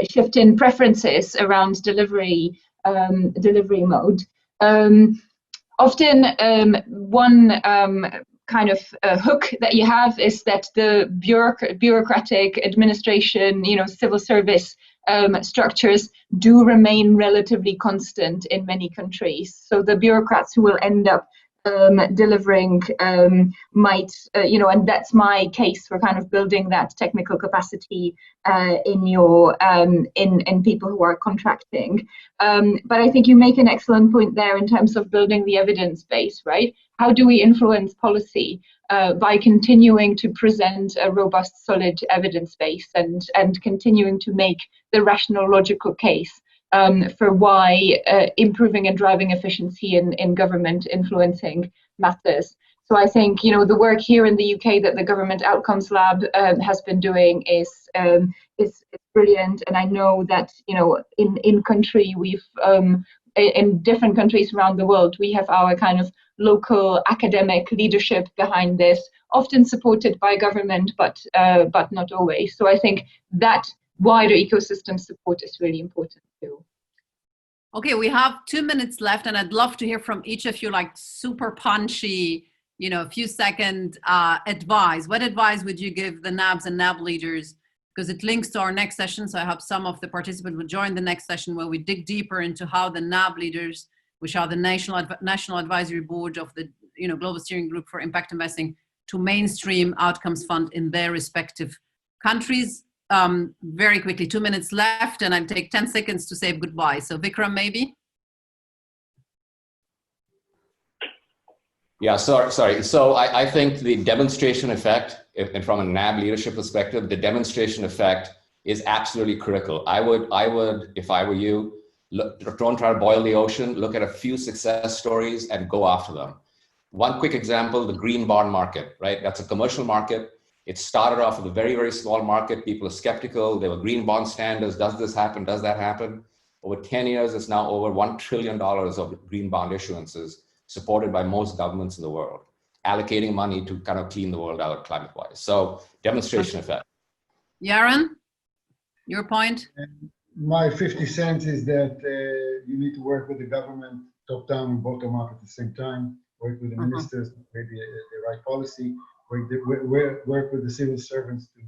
Speaker 2: shift in preferences around delivery mode. Often one kind of hook that you have is that the bureaucratic administration, civil service structures do remain relatively constant in many countries. So the bureaucrats who will end up delivering might, and that's my case for kind of building that technical capacity in your in people who are contracting. But I think you make an excellent point there in terms of building the evidence base, right? How do we influence policy? By continuing to present a robust, solid evidence base and continuing to make the rational, logical case for why improving and driving efficiency in government influencing matters. So I think, the work here in the UK that the Government Outcomes Lab has been doing is brilliant. And I know that, in country, we've in different countries around the world, we have our kind of local academic leadership behind this, often supported by government, but not always. So I think that wider ecosystem support is really important too.
Speaker 1: Okay, we have 2 minutes left, and I'd love to hear from each of you, like super punchy, a few second advice. What advice would you give the NABs and NAB leaders? Because it links to our next session. So I hope some of the participants will join the next session where we dig deeper into how the NAB leaders, which are the National Advisory Board of the Global Steering Group for Impact Investing, to mainstream outcomes fund in their respective countries. Very quickly, 2 minutes left, and I'll take 10 seconds to say goodbye. So Vikram, maybe?
Speaker 3: Yeah, sorry. So I think the demonstration effect, and from a NAB leadership perspective, the demonstration effect is absolutely critical. I would, if I were you, don't try to boil the ocean, look at a few success stories and go after them. One quick example, the green bond market, right? That's a commercial market. It started off with a very, very small market. People are skeptical. There were green bond standards. Does this happen? Does that happen? Over 10 years, it's now over $1 trillion of green bond issuances, supported by most governments in the world, allocating money to kind of clean the world out climate-wise. So demonstration effect.
Speaker 1: Yaron, your point?
Speaker 4: My 50 cents is that you need to work with the government, top down and bottom up at the same time, work with the ministers, maybe the right policy, work with the civil servants to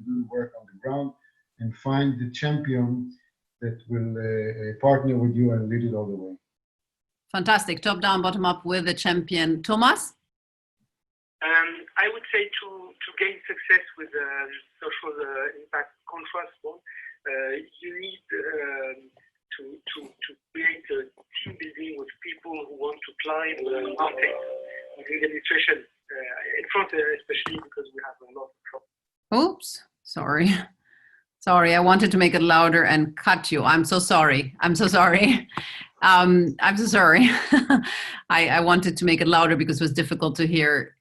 Speaker 4: do the work on the ground, and find the champion that will partner with you and lead it all the way.
Speaker 1: Fantastic. Top down, bottom up with a champion. Thomas?
Speaker 5: I would say to gain success with social impact contrast, you need to create a team building with people who want to climb the mountain within the administration, in front especially because we have a lot of trouble.
Speaker 1: Oops, sorry. Sorry, I wanted to make it louder and cut you. I'm so sorry. I'm so sorry. I'm so sorry. I wanted to make it louder because it was difficult to hear.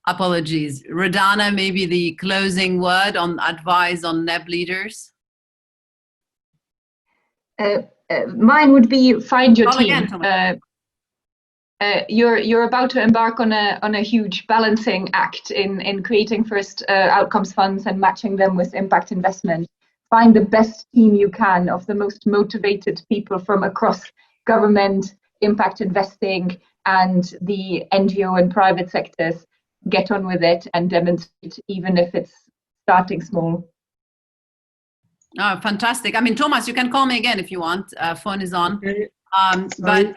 Speaker 1: Apologies. Radana, maybe the closing word on advice on NEB leaders?
Speaker 2: Mine would be find your team.
Speaker 1: Again,
Speaker 2: you're about to embark on a huge balancing act in creating first outcomes funds and matching them with impact investment. Find the best team you can of the most motivated people from across government, impact investing, and the NGO and private sectors. Get on with it and demonstrate, even if it's starting small.
Speaker 1: Oh, fantastic. I mean, Thomas, you can call me again if you want. Phone is on.
Speaker 6: Okay.
Speaker 1: But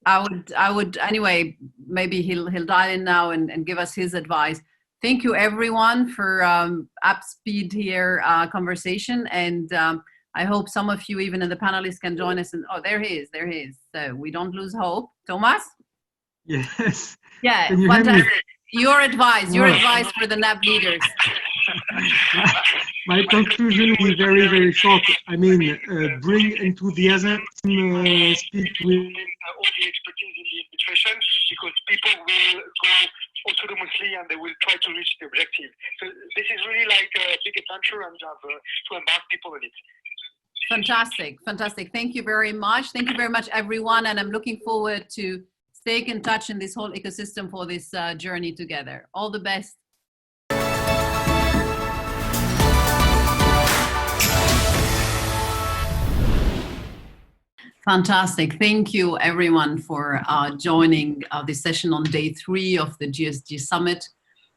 Speaker 1: I would anyway, maybe he'll dial in now and give us his advice. Thank you everyone for up speed here conversation, and I hope some of you even in the panelists can join us. And there he is. So we don't lose hope. Thomas?
Speaker 6: Yes.
Speaker 1: Yeah,
Speaker 6: Can you
Speaker 1: fantastic.
Speaker 6: hear me?
Speaker 1: Your advice for the NAB leaders.
Speaker 6: My conclusion will be very, very short. I mean, bring enthusiasm, speak with
Speaker 5: all the expertise in the administration, because people will go autonomously and they will try to reach the objective. So this is really like a big adventure, and to embark people in it.
Speaker 1: Fantastic. Thank you very much. Thank you very much, everyone. And I'm looking forward to stay in touch in this whole ecosystem for this journey together. All the best. Fantastic. Thank you, everyone, for joining this session on day 3 of the GSG Summit,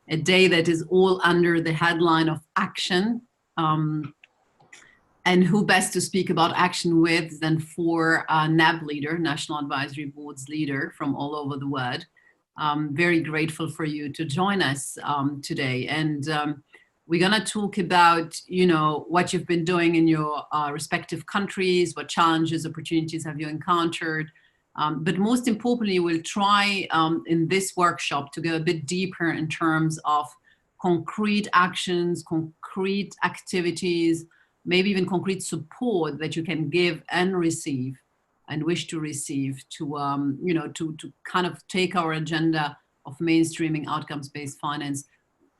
Speaker 1: a day that is all under the headline of action. And who best to speak about action with than 4 NAB leader, National Advisory Boards leader from all over the world. Very grateful for you to join us today. And we're going to talk about, you know, what you've been doing in your respective countries, what challenges, opportunities have you encountered. But most importantly, we'll try in this workshop to go a bit deeper in terms of concrete actions, concrete activities, maybe even concrete support that you can give and receive and wish to receive to, you know, to kind of take our agenda of mainstreaming outcomes-based finance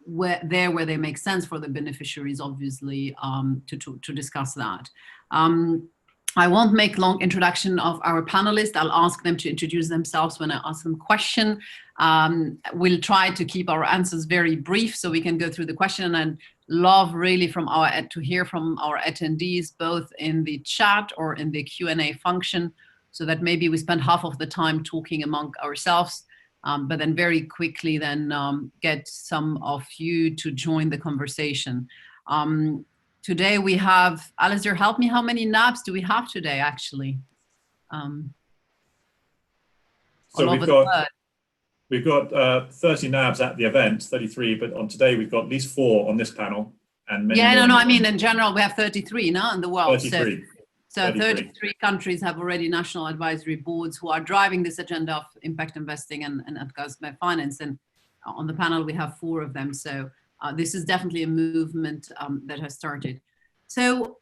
Speaker 1: where they make sense for the beneficiaries, obviously, to discuss that. I won't make long introduction of our panelists. I'll ask them to introduce themselves when I ask them question. We'll try to keep our answers very brief so we can go through the question, and love really to hear from our attendees, both in the chat or in the Q&A function, so that maybe we spend half of the time talking among ourselves, but then very quickly then get some of you to join the conversation. Today we have, Alistair, help me, how many NABs do we have today, actually?
Speaker 7: So we've got 30 NABs at the event, 33, but on today we've got at least 4 on this panel. And many more.
Speaker 1: I mean, in general, we have 33 now in the world.
Speaker 7: 33.
Speaker 1: So 33 countries have already national advisory boards who are driving this agenda of impact investing and outcomes-based finance. And on the panel, we have 4 of them. So this is definitely a movement that has started. So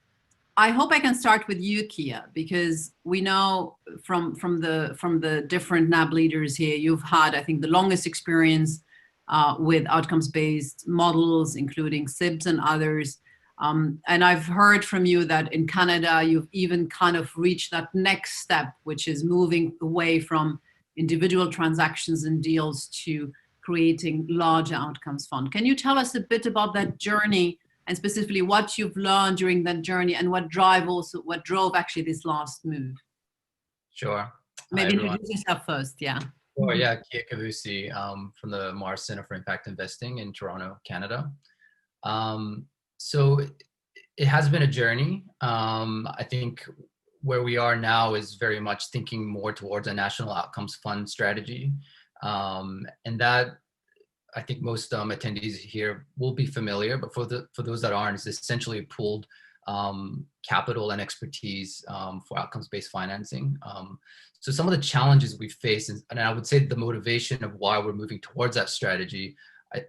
Speaker 1: I hope I can start with you, Kia, because we know from the different NAB leaders here, you've had, I think, the longest experience with outcomes-based models, including SIBs and others. And I've heard from you that in Canada, you've even kind of reached that next step, which is moving away from individual transactions and deals to creating larger outcomes fund. Can you tell us a bit about that journey and specifically what you've learned during that journey and what drove actually this last move?
Speaker 11: Sure.
Speaker 1: Maybe introduce yourself first, yeah.
Speaker 11: Oh yeah, Kia Kavoosi from the Mars Center for Impact Investing in Toronto, Canada. So it has been a journey. I think where we are now is very much thinking more towards a national outcomes fund strategy. And that, I think most attendees here will be familiar, but for those that aren't, it's essentially pooled capital and expertise for outcomes-based financing. So some of the challenges we face, and I would say the motivation of why we're moving towards that strategy,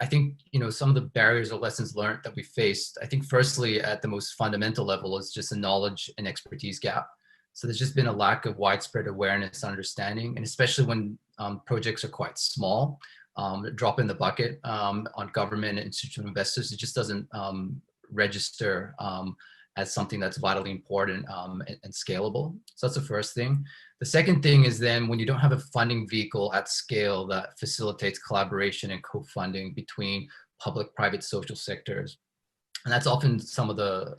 Speaker 11: I think, you know, some of the barriers or lessons learned that we faced, I think firstly at the most fundamental level is just a knowledge and expertise gap. So there's just been a lack of widespread awareness, understanding, and especially when projects are quite small, drop in the bucket on government and institutional investors, it just doesn't register as something that's vitally important and scalable. So that's the first thing. The second thing is then when you don't have a funding vehicle at scale that facilitates collaboration and co-funding between public, private, social sectors. And that's often some of the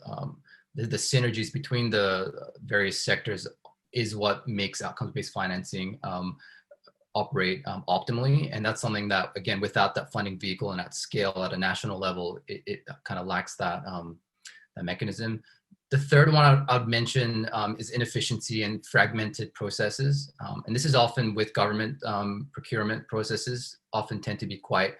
Speaker 11: synergies between the various sectors is what makes outcomes-based financing operate optimally. And that's something that, again, without that funding vehicle and at scale at a national level, it kind of lacks that, that mechanism. The third one I'd mention is inefficiency and fragmented processes. And this is often with government procurement processes, often tend to be quite,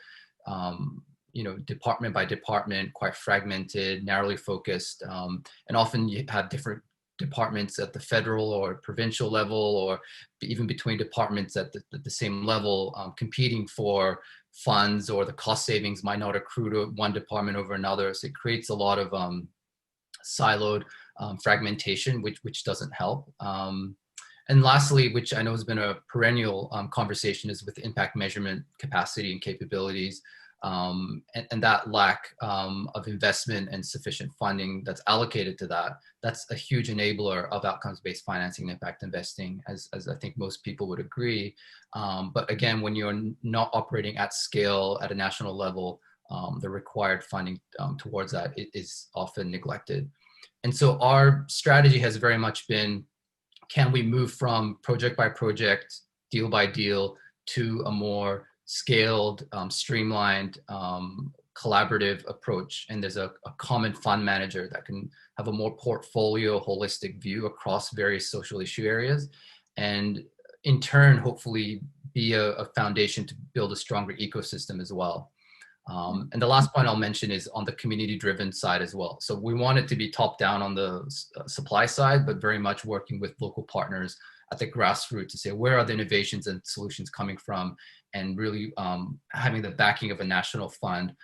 Speaker 11: you know, department by department, quite fragmented, narrowly focused. And often you have different departments at the federal or provincial level, or even between departments at the same level, competing for funds, or the cost savings might not accrue to one department over another. So it creates a lot of siloed fragmentation, which doesn't help. And lastly, which I know has been a perennial conversation, is with impact measurement capacity and capabilities. And that lack of investment and sufficient funding that's allocated to that, that's a huge enabler of outcomes-based financing and impact investing, as I think most people would agree. But again, when you're not operating at scale at a national level, the required funding towards that is often neglected. And so our strategy has very much been, can we move from project by project, deal by deal, to a more scaled, streamlined, collaborative approach? And there's a common fund manager that can have a more portfolio, holistic view across various social issue areas, and in turn, hopefully be a foundation to build a stronger ecosystem as well. And the last point I'll mention is on the community-driven side as well. So we want it to be top-down on the supply side, but very much working with local partners at the grassroots to say, where are the innovations and solutions coming from, and really having the backing of a national fund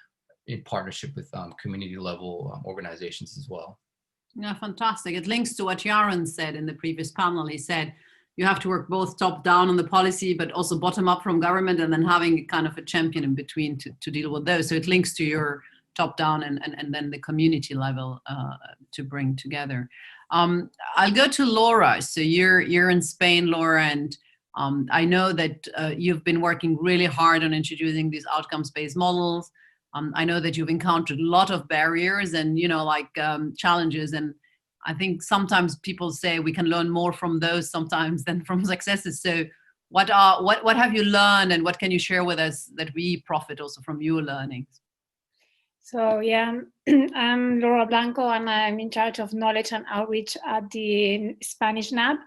Speaker 11: in partnership with community-level organizations as well.
Speaker 1: Yeah, fantastic. It links to what Yaron said in the previous panel. He said, you have to work both top down on the policy, but also bottom up from government, and then having kind of a champion in between to deal with those. So it links to your top down and then the community level to bring together. I'll go to Laura. So you're in Spain, Laura, and I know that you've been working really hard on introducing these outcomes-based models. I know that you've encountered a lot of barriers and, challenges. And I think sometimes people say we can learn more from those sometimes than from successes. So what have you learned, and what can you share with us that we profit also from your learnings?
Speaker 12: So yeah, I'm Laura Blanco, and I'm in charge of knowledge and outreach at the Spanish NAB.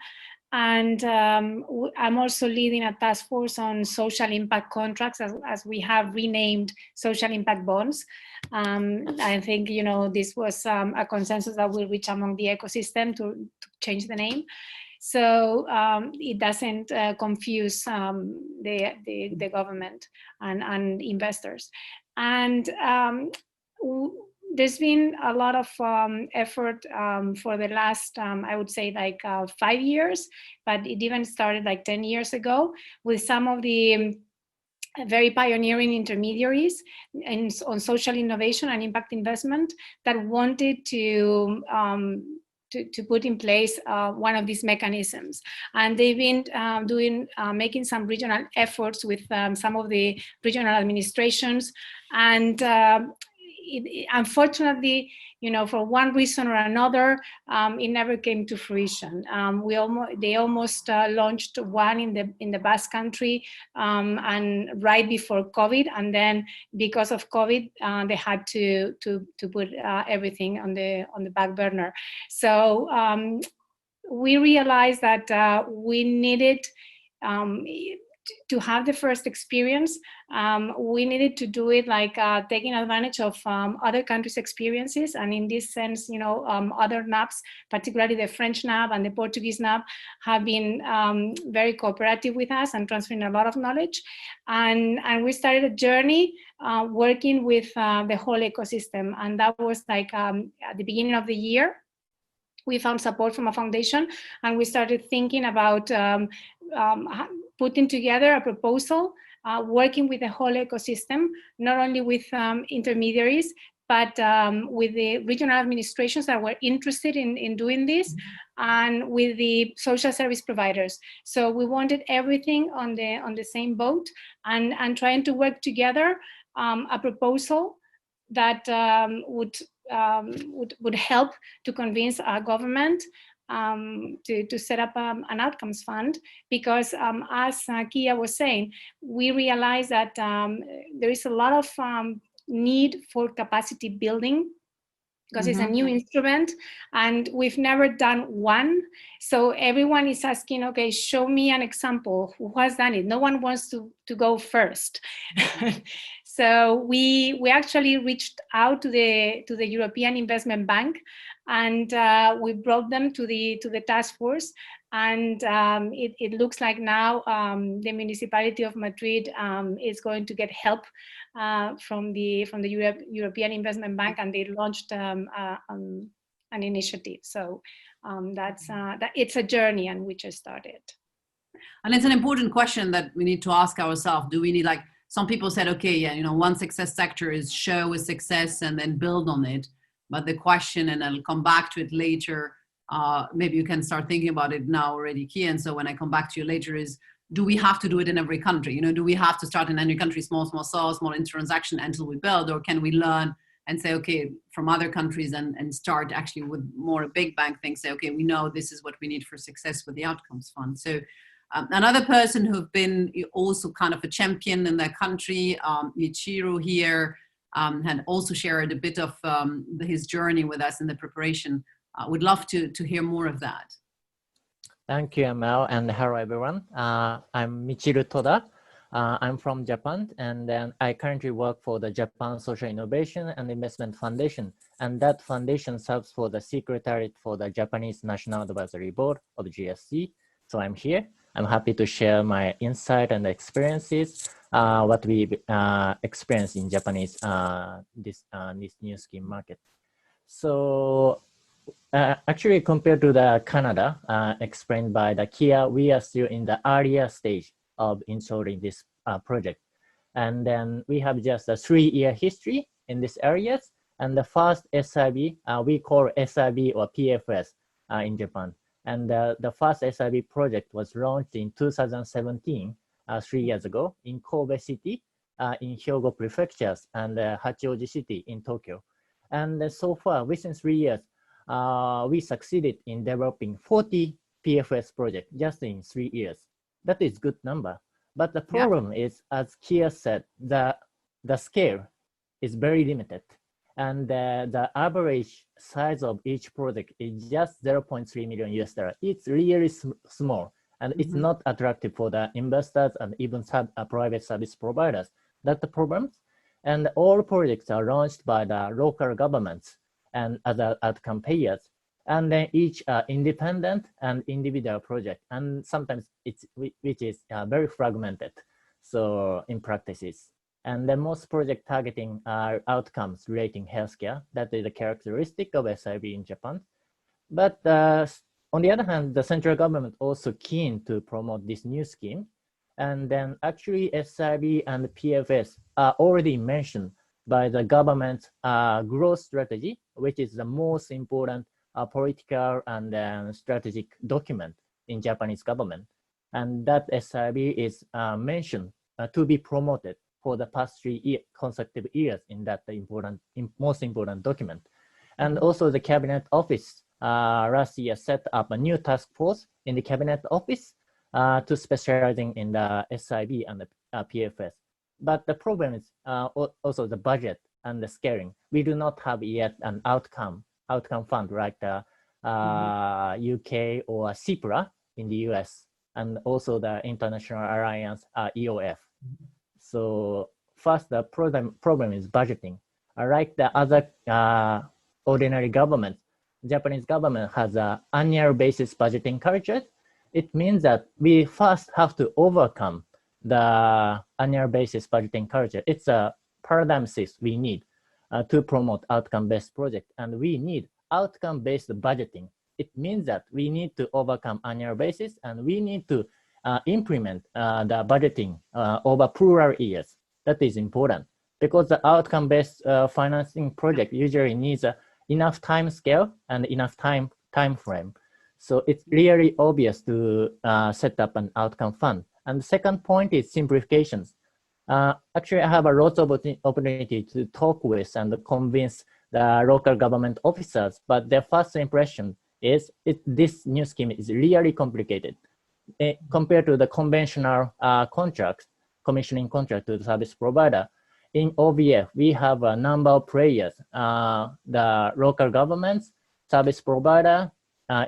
Speaker 12: And I'm also leading a task force on social impact contracts, as we have renamed social impact bonds. I think, this was a consensus that we reached among the ecosystem to change the name. So it doesn't confuse the government and investors. And there's been a lot of effort for the last, I would say, 5 years, but it even started 10 years ago with some of the very pioneering intermediaries on social innovation and impact investment that wanted to put in place one of these mechanisms. And they've been making some regional efforts with some of the regional administrations. And unfortunately, for one reason or another, it never came to fruition. They almost launched one in the Basque Country, and right before COVID, and then because of COVID, they had to put everything on the back burner. So we realized that we needed to have the first experience. We needed to do it taking advantage of other countries' experiences, and in this sense, other NABs, particularly the French NAB and the Portuguese NAB, have been very cooperative with us and transferring a lot of knowledge. And we started a journey working with the whole ecosystem, and that was at the beginning of the year. We found support from a foundation, and we started thinking about putting together a proposal, working with the whole ecosystem, not only with intermediaries, but with the regional administrations that were interested in doing this, and with the social service providers. So we wanted everything on the same boat, and trying to work together a proposal that would help to convince our government to set up an outcomes fund, because as Kia was saying, we realized that there is a lot of need for capacity building, because it's a new instrument and we've never done one. So everyone is asking, okay, show me an example. Who has done it? No one wants to go first. So we actually reached out to the European Investment Bank, and we brought them to the task force. And it looks like now the municipality of Madrid is going to get help from the European Investment Bank, and they launched an initiative. So it's a journey, and we just started.
Speaker 1: And it's an important question that we need to ask ourselves. Do we need some people said, okay, yeah, you know, one success sector is show a success and then build on it. But the question, and I'll come back to it later, maybe you can start thinking about it now already, Kian. So when I come back to you later is, do we have to do it in every country? You know, do we have to start in every country, small transaction until we build, or can we learn and say, okay, from other countries and start actually with more big bang things, say, okay, we know this is what we need for success with the outcomes fund. So another person who've been also kind of a champion in their country, Michiru here, had also shared a bit of his journey with us in the preparation. Would love to hear more of that.
Speaker 13: Thank you, Amel, and hello, everyone. I'm Michiru Toda. I'm from Japan, and then I currently work for the Japan Social Innovation and Investment Foundation, and that foundation serves for the Secretariat for the Japanese National Advisory Board, or the GSG. So I'm here. I'm happy to share my insight and experiences, what we experience in Japanese this new scheme market. So actually, compared to the Canada, explained by the Kia, we are still in the earlier stage of installing this project. And then we have just a 3-year history in these areas. And the first SIB, we call SIB or PFS in Japan. And the first SIB project was launched in 2017, 3 years ago, in Kobe City, in Hyogo Prefectures, and Hachioji City in Tokyo. And so far, within 3 years, we succeeded in developing 40 PFS projects just in 3 years. That is a good number. But the problem is, as Kia said, the scale is very limited. And the average size of each project is just 0.3 million US dollar. It's really small, and it's not attractive for the investors and even private service providers. That's the problem. And all projects are launched by the local governments and other outcome payers. And then each independent and individual project, and sometimes which is very fragmented. So in practices. And the most project targeting are outcomes relating healthcare. That is a characteristic of SIB in Japan. But on the other hand, the central government also keen to promote this new scheme. And then actually SIB and PFS are already mentioned by the government's growth strategy, which is the most important political and strategic document in Japanese government. And that SIB is mentioned to be promoted for the past 3 consecutive years in that most important document. And also the Cabinet Office last year set up a new task force in the Cabinet Office to specializing in the SIB and the PFS. But the problem is also the budget and the scaling. We do not have yet an outcome fund like the UK or CIPRA in the US, and also the International Alliance EOF. So first, the problem is budgeting. Like the other ordinary governments, Japanese government has an annual basis budgeting culture. It means that we first have to overcome the annual basis budgeting culture. It's a paradigm shift we need to promote outcome-based project, and we need outcome-based budgeting. It means that we need to overcome annual basis, and we need to implement the budgeting over plural years. That is important because the outcome-based financing project usually needs enough time scale and enough time frame. So it's really obvious to set up an outcome fund. And the second point is simplifications. Actually, I have a lot of opportunity to talk with and convince the local government officers, but their first impression is this new scheme is really complicated. Compared to the conventional contracts, commissioning contract to the service provider. In OVF, we have a number of players, the local governments, service provider.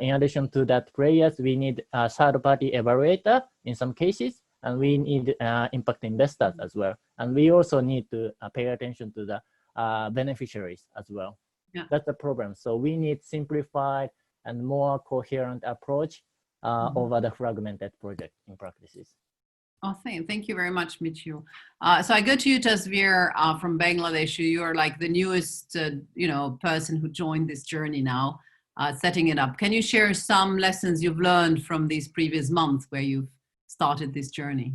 Speaker 13: In addition to that players, we need a third-party evaluator in some cases, and we need impact investors as well. And we also need to pay attention to the beneficiaries as well. Yeah. That's the problem. So we need simplified and more coherent approach over the fragmented project in practices.
Speaker 1: Oh, thank you very much, Michiru. So I go to you, Tasvir, from Bangladesh. You are like the newest, person who joined this journey now, setting it up. Can you share some lessons you've learned from these previous months where you've started this journey?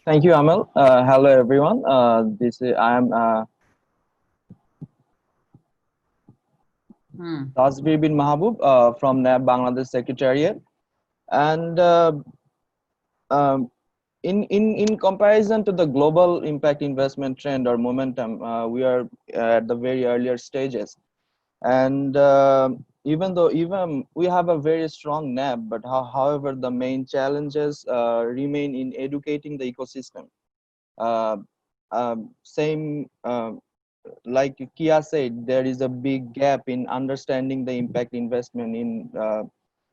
Speaker 14: Thank you, Amel. Hello, everyone. I am Tasvir bin Mahabub from NAB Bangladesh Secretariat, and in comparison to the global impact investment trend or momentum, we are at the very earlier stages, and even though we have a very strong NAB, but however the main challenges remain in educating the ecosystem. Like Kia said, there is a big gap in understanding the impact investment in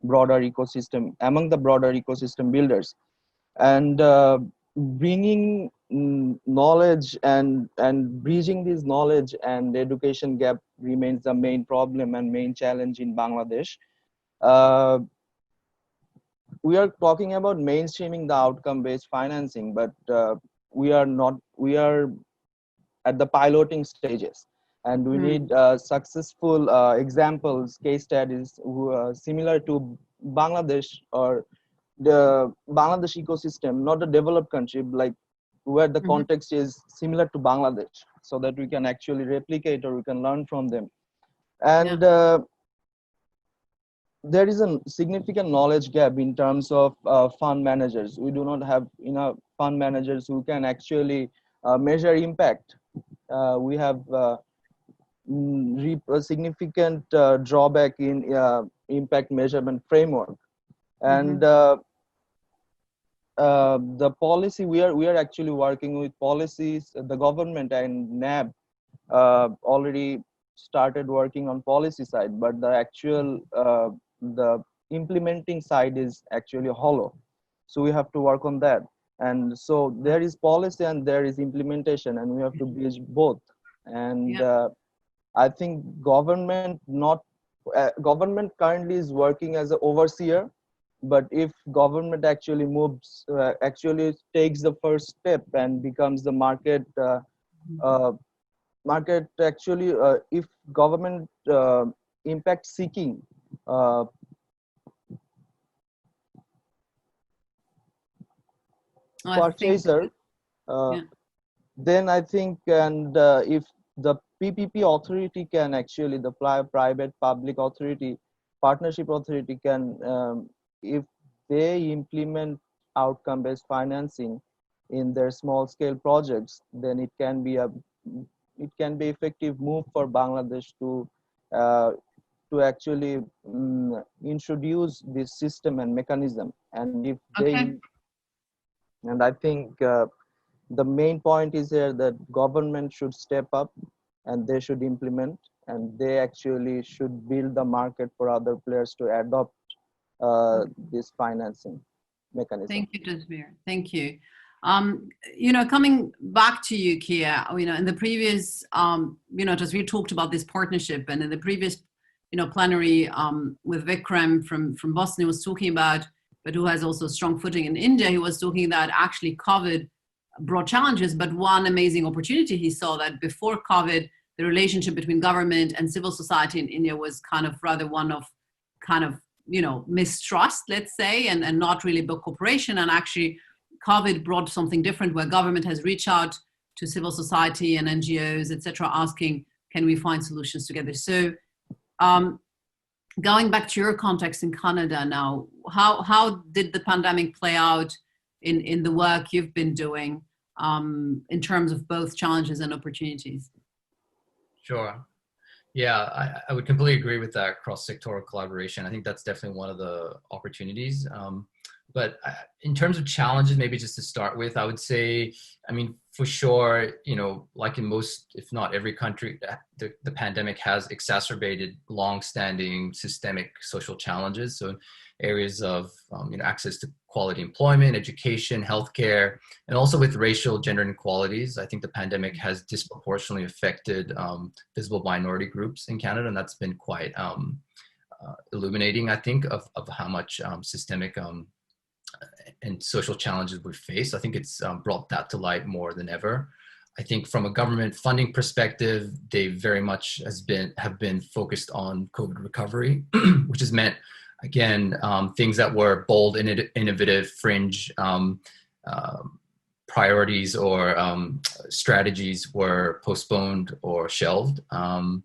Speaker 14: broader ecosystem, among the broader ecosystem builders, and bringing knowledge and bridging this knowledge and education gap remains the main problem and main challenge in Bangladesh. We are talking about mainstreaming the outcome-based financing, but we are at the piloting stages, and we need successful examples, case studies similar to Bangladesh or the Bangladesh ecosystem, not a developed country, like where the context is similar to Bangladesh, so that we can actually replicate or we can learn from them. And there is a significant knowledge gap in terms of fund managers. We do not have enough fund managers who can actually measure impact. We have a significant drawback in impact measurement framework, and the policy we are actually working with policies. The government and NAB already started working on policy side, but the actual the implementing side is actually hollow. So we have to work on that. And so there is policy and there is implementation, and we have to bridge both. And I think government currently is working as an overseer, but if government actually moves, actually takes the first step and becomes the market, actually, if government impact seeking purchaser, then I think, and if the PPP authority can actually, the private public authority, partnership authority can, if they implement outcome-based financing in their small-scale projects, then it can be effective move for Bangladesh to actually introduce this system and mechanism. And if and I think the main point is here that government should step up and they should implement, and they actually should build the market for other players to adopt this financing mechanism.
Speaker 1: Thank you, Tasvir. Thank you. You know, coming back to you, Kia, you know, in the previous, you know, Tasvir talked about this partnership, and in the previous, you know, plenary with Vikram from Boisson, he was talking about, but who has also strong footing in India, he was talking that actually COVID brought challenges, but one amazing opportunity he saw, that before COVID, the relationship between government and civil society in India was kind of rather one of kind of, you know, mistrust, let's say, and not really about cooperation. And actually COVID brought something different, where government has reached out to civil society and NGOs, etc., asking, can we find solutions together? So going back to your context in Canada now, how did the pandemic play out in the work you've been doing in terms of both challenges and opportunities?
Speaker 11: Sure. Yeah, I would completely agree with that cross-sectoral collaboration. I think that's definitely one of the opportunities. But in terms of challenges, maybe just to start with, I would say, I mean, for sure, you know, like in most, if not every country, the pandemic has exacerbated long-standing systemic social challenges. So areas of, you know, access to quality employment, education, healthcare, and also with racial gender inequalities. I think the pandemic has disproportionately affected visible minority groups in Canada, and that's been quite illuminating, I think, of how much systemic and social challenges we face. I think it's brought that to light more than ever. I think from a government funding perspective, they very much have been focused on COVID recovery, which has meant, again, things that were bold, innovative, fringe priorities or strategies were postponed or shelved. And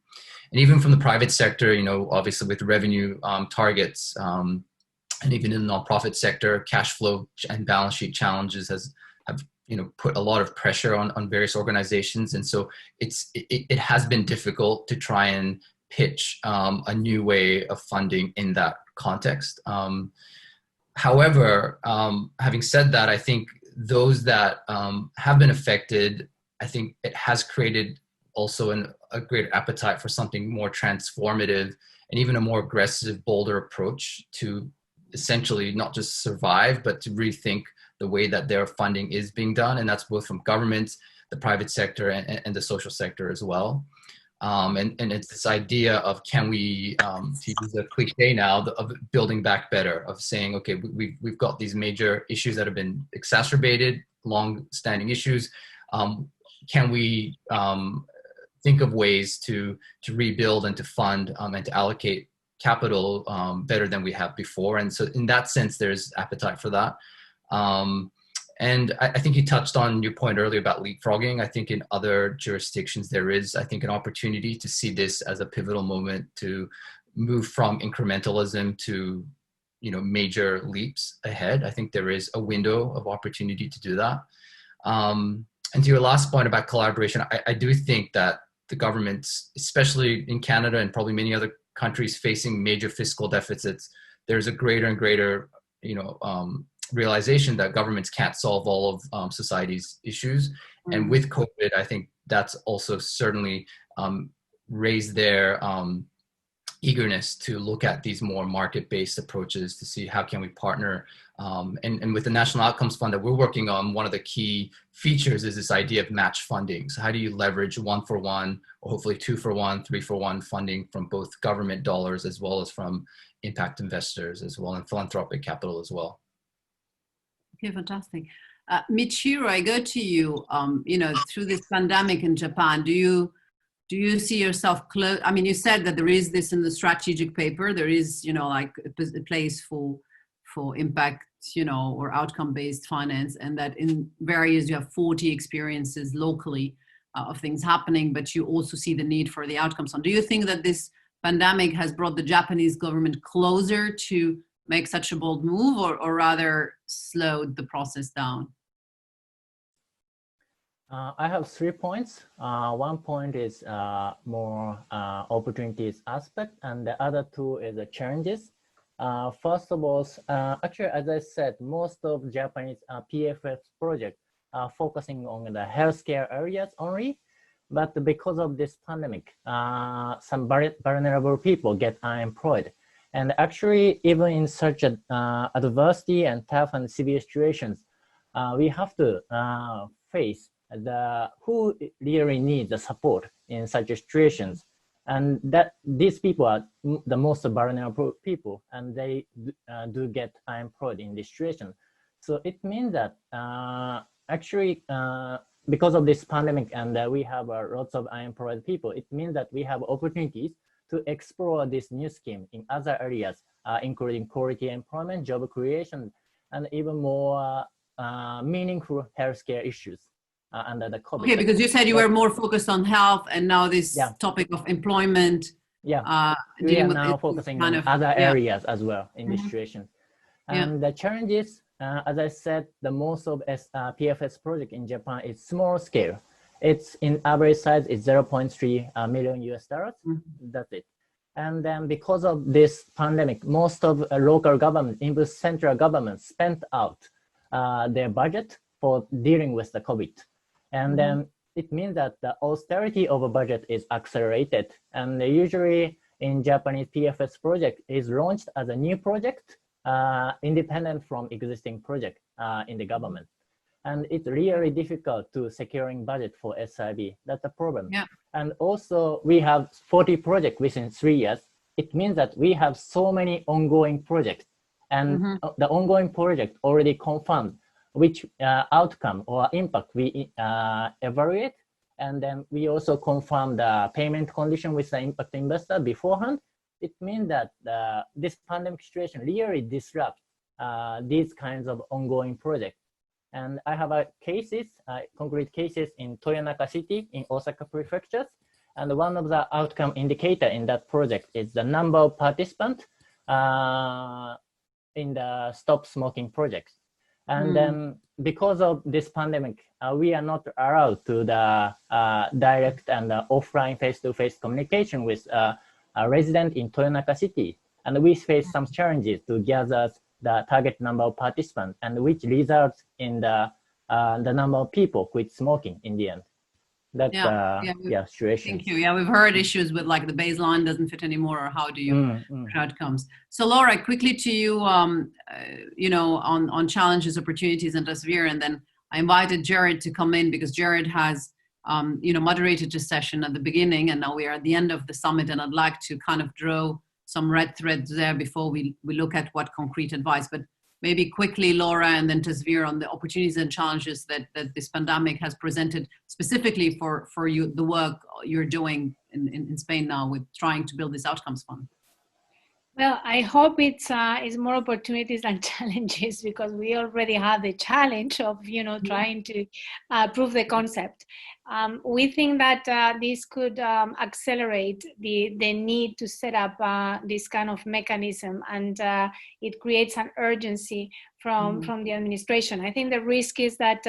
Speaker 11: even from the private sector, you know, obviously with revenue targets, and even in the nonprofit sector, cash flow and balance sheet challenges have you know, put a lot of pressure on various organizations. And so it has been difficult to try and pitch a new way of funding in that context. However, having said that, I think those that have been affected, I think it has created also a greater appetite for something more transformative and even a more aggressive, bolder approach to essentially not just survive, but to rethink the way that their funding is being done. And that's both from governments, the private sector, and the social sector as well. And it's this idea of, can we, to use a cliche now, of building back better, of saying, okay, we've got these major issues that have been exacerbated, long-standing issues. Can we think of ways to rebuild and to fund and to allocate capital better than we have before? And so in that sense, there's appetite for that. And I think you touched on your point earlier about leapfrogging. I think in other jurisdictions, there is, I think, an opportunity to see this as a pivotal moment to move from incrementalism to, you know, major leaps ahead. I think there is a window of opportunity to do that. And to your last point about collaboration, I do think that the governments, especially in Canada and probably many other countries facing major fiscal deficits, there's a greater and greater, you know, realization that governments can't solve all of society's issues. Mm-hmm. And with COVID, I think that's also certainly raised their eagerness to look at these more market-based approaches to see how can we partner. And with the National Outcomes Fund that we're working on, one of the key features is this idea of match funding. So how do you leverage 1-for-1, or hopefully 2-for-1, 3-for-1 funding from both government dollars as well as from impact investors as well, and philanthropic capital as well.
Speaker 1: Okay, fantastic. Michiru, I go to you. You know, through this pandemic in Japan, do you see yourself close? I mean, you said that there is this in the strategic paper. There is, you know, like a place for impact, you know, or outcome-based finance, and that in various, you have 40 experiences locally of things happening, but you also see the need for the outcomes. So do you think that this pandemic has brought the Japanese government closer to make such a bold move, or rather slowed the process down?
Speaker 13: I have 3 points. One point is more opportunities aspect, and the other 2 is the challenges. First of all, actually, as I said, most of Japanese PFS projects are focusing on the healthcare areas only, but because of this pandemic, some vulnerable people get unemployed. And actually, even in such adversity and tough and severe situations, we have to face who really needs the support in such situations. And that these people are the most vulnerable people, and they do get unemployed in this situation. So it means that actually, because of this pandemic and we have lots of unemployed people, it means that we have opportunities to explore this new scheme in other areas, including quality employment, job creation, and even more meaningful healthcare issues under the COVID.
Speaker 1: Okay, because you said you were more focused on health, and now this topic of employment.
Speaker 13: Yeah, we are now focusing on other areas as well in this situation. And the challenges, as I said, the most of PFS project in Japan is small scale. It's in average size is 0.3 million US dollars. That's it. And then because of this pandemic, most of local government, even central government, spent out their budget for dealing with the COVID. And then it means that the austerity of a budget is accelerated. And usually in Japanese PFS project is launched as a new project, independent from existing project in the government. And it's really difficult to securing budget for SIB. That's the problem. Yeah. And also we have 40 projects within 3 years. It means that we have so many ongoing projects, and the ongoing project already confirmed which outcome or impact we evaluate. And then we also confirm the payment condition with the impact investor beforehand. It means that this pandemic situation really disrupts these kinds of ongoing projects. And I have concrete cases in Toyonaka City in Osaka Prefecture. And one of the outcome indicator in that project is the number of participants in the stop smoking projects. And then because of this pandemic, we are not allowed to the direct and offline face-to-face communication with a resident in Toyonaka City. And we face some challenges to gather the target number of participants, and which results in the number of people quit smoking in the end. That's situation.
Speaker 1: Thank you. Yeah, we've heard issues with like the baseline doesn't fit anymore, or how do you outcomes. So Laura, quickly to you, you know, on challenges, opportunities, and Tasvir, and then I invited Jared to come in because Jared has, you know, moderated this session at the beginning, and now we are at the end of the summit, and I'd like to kind of draw some red threads there before we look at what concrete advice. But maybe quickly, Laura, and then Tasvir, on the opportunities and challenges that this pandemic has presented specifically for you, the work you're doing in Spain now with trying to build this outcomes fund.
Speaker 12: Well, I hope it's more opportunities than challenges, because we already have the challenge of, you know, trying to prove the concept. We think that this could accelerate the need to set up this kind of mechanism, and it creates an urgency from the administration. I think the risk is that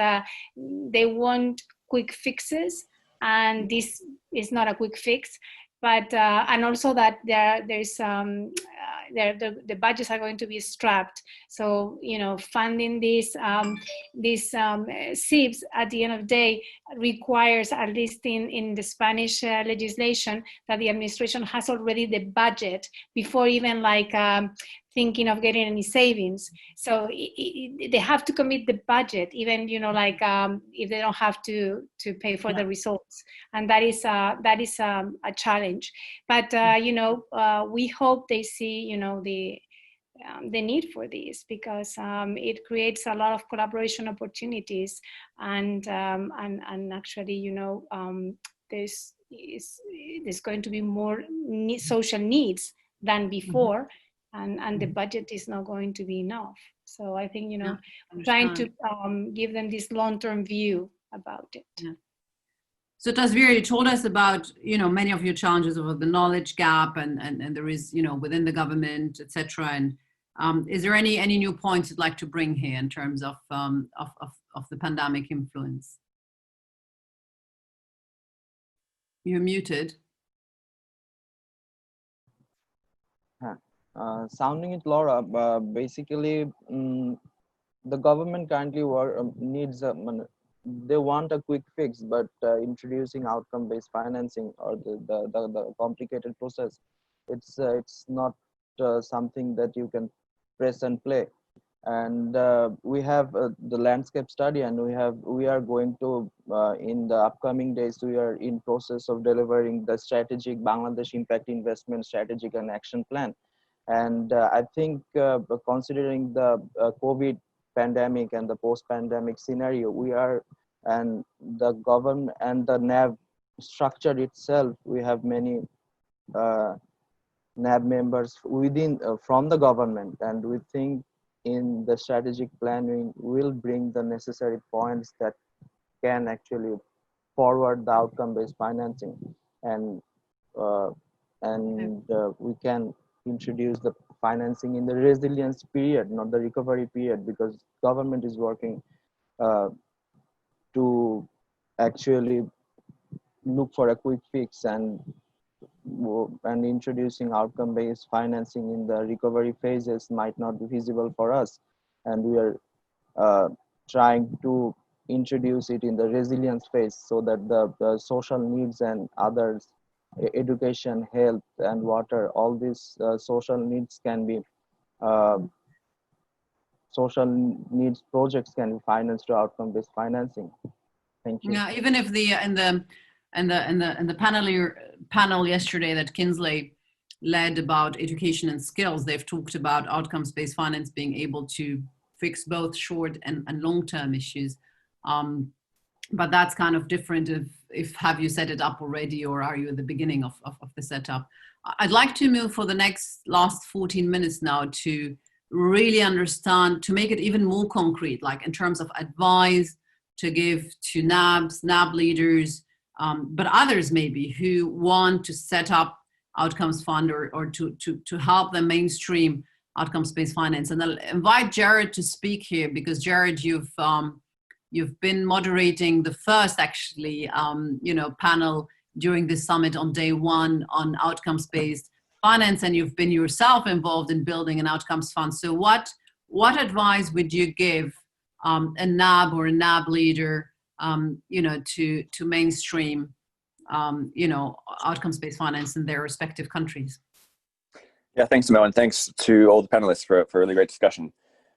Speaker 12: they want quick fixes, and this is not a quick fix. But and also that the budgets are going to be strapped. So, you know, funding these SIBs at the end of the day requires, at least in the Spanish legislation, that the administration has already the budget before even like thinking of getting any savings. So they have to commit the budget, even, you know, like if they don't have to pay for the results, and that is a challenge. But you know, we hope they see, you know, the need for this, because it creates a lot of collaboration opportunities, and actually, you know, there's going to be more social needs than before. And the budget is not going to be enough. So I think, you know, trying to give them this long-term view about it.
Speaker 1: Yeah. So Tasvir, you told us about, you know, many of your challenges over the knowledge gap, and there is, you know, within the government, etc. And is there any new points you'd like to bring here in terms of the pandemic influence? You're muted.
Speaker 14: Sounding it, Laura, basically the government currently needs they want a quick fix, but introducing outcome-based financing or the complicated process, it's not something that you can press and play. And we have the landscape study, and we are going to in the upcoming days, we are in process of delivering the strategic Bangladesh Impact Investment Strategic and Action Plan. And I think considering the COVID pandemic and the post-pandemic scenario, and the government and the NAV structure itself, we have many NAV members within from the government, and we think in the strategic planning will bring the necessary points that can actually forward the outcome-based financing, and we can introduce the financing in the resilience period, not the recovery period, because government is working to actually look for a quick fix, and introducing outcome-based financing in the recovery phases might not be feasible for us, and we are trying to introduce it in the resilience phase, so that the social needs and others, education, health, and water, all these social needs can be social needs projects can be financed through outcome-based financing. Thank you.
Speaker 1: Yeah, even if in the panel yesterday that Kingsley led about education and skills, they've talked about outcomes-based finance being able to fix both short and long-term issues. But that's kind of different if have you set it up already, or are you at the beginning of the setup? I'd like to move for the last 14 minutes now to really understand, to make it even more concrete, like in terms of advice to give to NAB leaders, but others maybe who want to set up outcomes fund or to help them mainstream outcomes-based finance. And I'll invite Jared to speak here, because Jared, you've been moderating the first actually panel during this summit on day one on outcomes-based finance, and you've been yourself involved in building an outcomes fund. So what advice would you give a NAB or a NAB leader to mainstream outcomes-based finance in their respective countries?
Speaker 15: Yeah, thanks, Amel, and thanks to all the panelists for a really great discussion.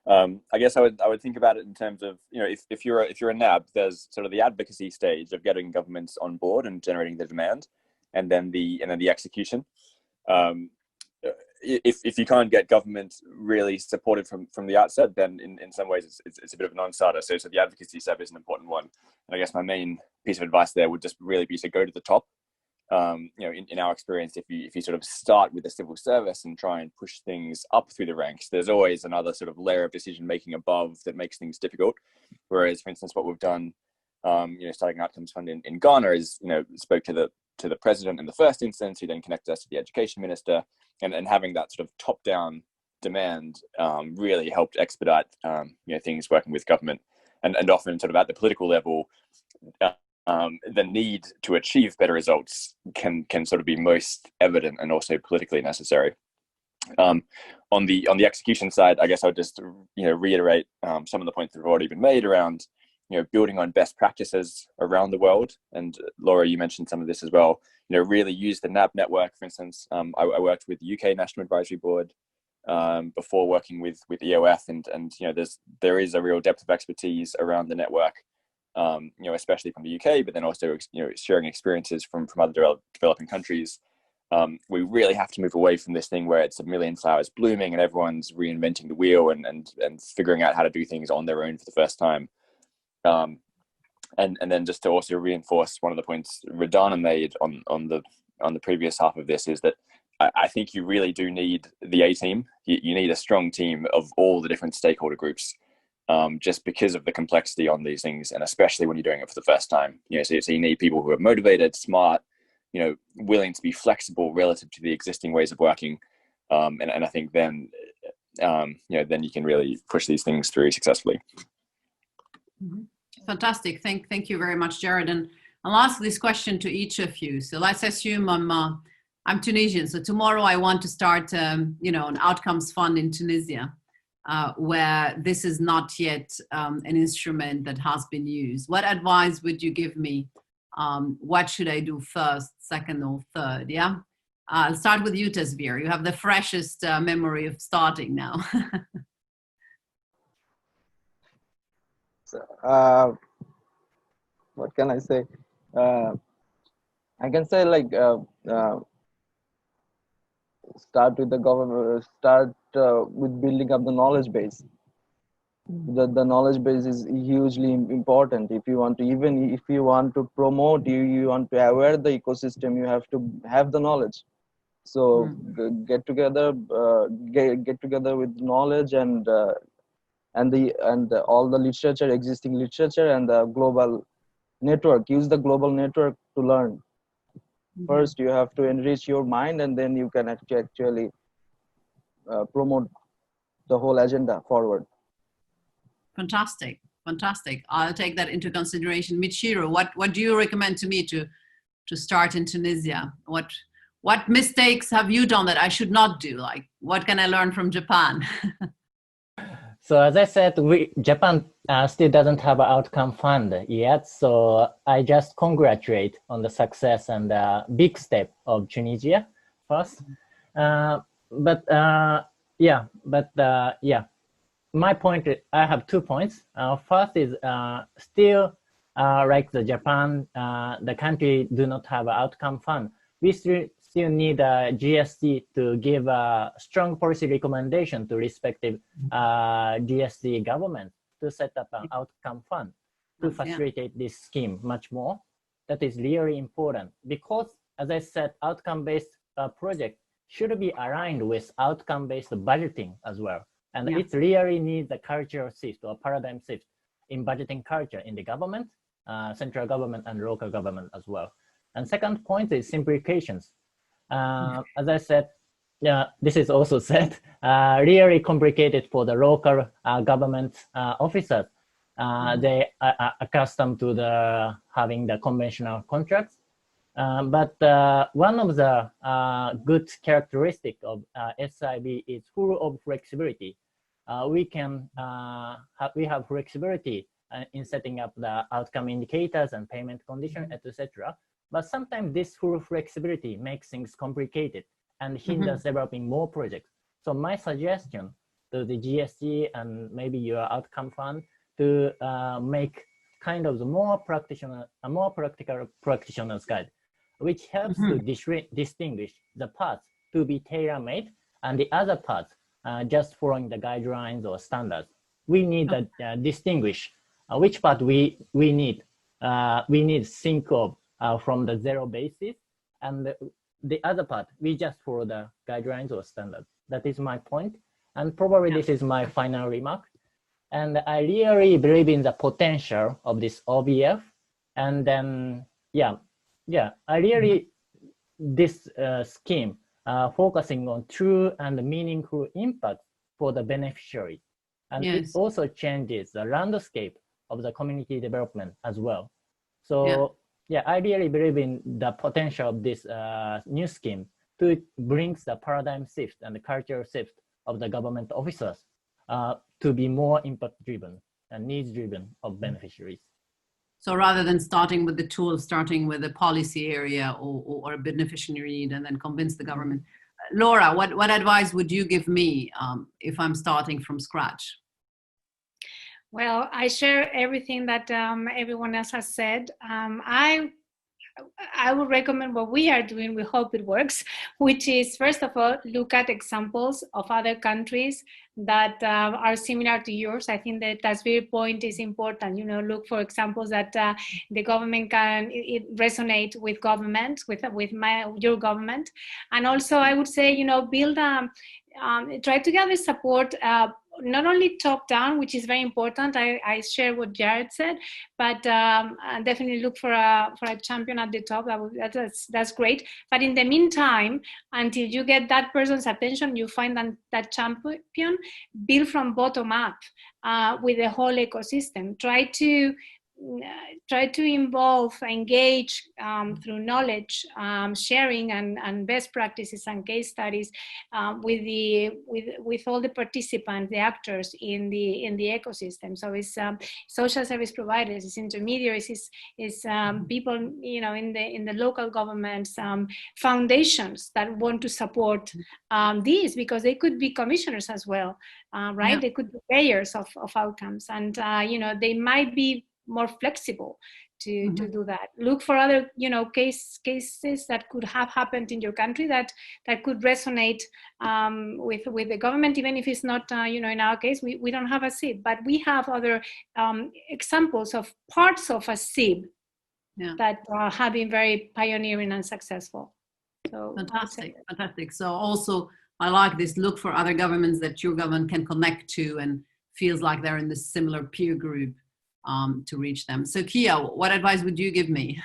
Speaker 15: I guess I would think about it in terms of, if you're a NAB, there's sort of the advocacy stage of getting governments on board and generating the demand, and then the execution. If you can't get government really supported from the outset, then in some ways it's a bit of a non-starter. So the advocacy step is an important one. And I guess my main piece of advice there would just really be to go to the top. In our experience, if you sort of start with the civil service and try and push things up through the ranks, there's always another sort of layer of decision making above that makes things difficult. Whereas, for instance, what we've done, starting Outcomes Fund in Ghana is, spoke to the president in the first instance, who then connected us to the education minister, and having that sort of top-down demand really helped expedite things working with government, and often sort of at the political level. The need to achieve better results can sort of be most evident and also politically necessary. On the execution side, I guess I would just reiterate some of the points that have already been made around building on best practices around the world. And Laura, you mentioned some of this as well. Really use the NAB network. For instance, I worked with the UK National Advisory Board before working with EOF, and there is a real depth of expertise around the network. Especially from the UK, but then also sharing experiences from other developing countries. We really have to move away from this thing where it's a million flowers blooming and everyone's reinventing the wheel and figuring out how to do things on their own for the first time. And then just to also reinforce one of the points Radana made on the previous half of this, is that I think you really do need the A team. You need a strong team of all the different stakeholder groups. Just because of the complexity on these things, and especially when you're doing it for the first time. So you need people who are motivated, smart, willing to be flexible relative to the existing ways of working, and I think then you can really push these things through successfully.
Speaker 1: Fantastic. Thank you very much, Jared. And I'll ask this question to each of you. So let's assume I'm Tunisian. So tomorrow I want to start an outcomes fund in Tunisia. Where this is not yet an instrument that has been used. What advice would you give me? What should I do first, second, or third? Yeah, I'll start with you, Tasvir. You have the freshest memory of starting now.
Speaker 14: What can I say? I can say start with the government. Start with building up the knowledge base. The knowledge base is hugely important. If you want to promote, you want to aware the ecosystem, you have to have the knowledge. So get together with knowledge and all the literature, existing literature, and the global network. Use the global network to learn. First, you have to enrich your mind, and then you can actually promote the whole agenda forward.
Speaker 1: Fantastic. I'll take that into consideration. Michiru, what do you recommend to me to start in Tunisia? What mistakes have you done that I should not do? Like, what can I learn from Japan?
Speaker 13: So as I said, Japan still doesn't have an outcome fund yet. So I just congratulate on the success and the big step of Tunisia first. My point is, I have 2 points. First is still like the Japan, the country do not have an outcome fund. We still need a GSG to give a strong policy recommendation to respective GSG government to set up an outcome fund to facilitate this scheme much more. That is really important because, as I said, outcome-based project should be aligned with outcome-based budgeting as well. And it really needs a cultural shift or paradigm shift in budgeting culture in the government, central government and local government as well. And second point is simplifications. As I said, this is also said, really complicated for the local government officers. They are accustomed to having the conventional contracts. But one of the good characteristics of SIB is full of flexibility. We have flexibility in setting up the outcome indicators and payment condition, etc. But sometimes this full flexibility makes things complicated and hinders developing more projects. So my suggestion to the GSG and maybe your outcome fund to make kind of the more practical practitioner's guide, which helps to distinguish the parts to be tailor-made and the other parts just following the guidelines or standards. We need to distinguish which part we need think of from the zero basis, and the other part we just follow the guidelines or standards. That is my point, and probably this is my final remark. And I really believe in the potential of this OBF, and then I really this scheme focusing on true and meaningful impact for the beneficiaries, and it also changes the landscape of the community development as well. So I really believe in the potential of this new scheme to bring the paradigm shift and the cultural shift of the government officers to be more impact-driven and needs-driven of beneficiaries.
Speaker 1: So rather than starting with the tool, starting with a policy area or a beneficiary need and then convince the government. Laura, what advice would you give me if I'm starting from scratch?
Speaker 12: Well, I share everything that everyone else has said. I would recommend what we are doing, we hope it works, which is, first of all, look at examples of other countries that are similar to yours. I think the Tasvir point is important. Look for examples that the government can resonate with government, with your government. And also, I would say, build try to gather support, not only top down, which is very important. I share what Jared said, but definitely look for a champion at the top. That's great. But in the meantime, until you get that person's attention, you find that champion, build from bottom up with the whole ecosystem. Try to involve, engage through knowledge sharing and best practices and case studies with all the participants, the actors in the ecosystem. So it's social service providers, it's intermediaries, it's people in the local governments, foundations that want to support these, because they could be commissioners as well, right? Yeah. They could be payers of outcomes, and they might be more flexible to do that. Look for other cases that could have happened in your country that could resonate with the government, even if it's not in our case we don't have a SIB, but we have other examples of parts of a SIB that have been very pioneering and successful. So fantastic. So also I like this, look for other governments that your government can connect to and feels like they're in this similar peer group to reach them. So Kia, what advice would you give me?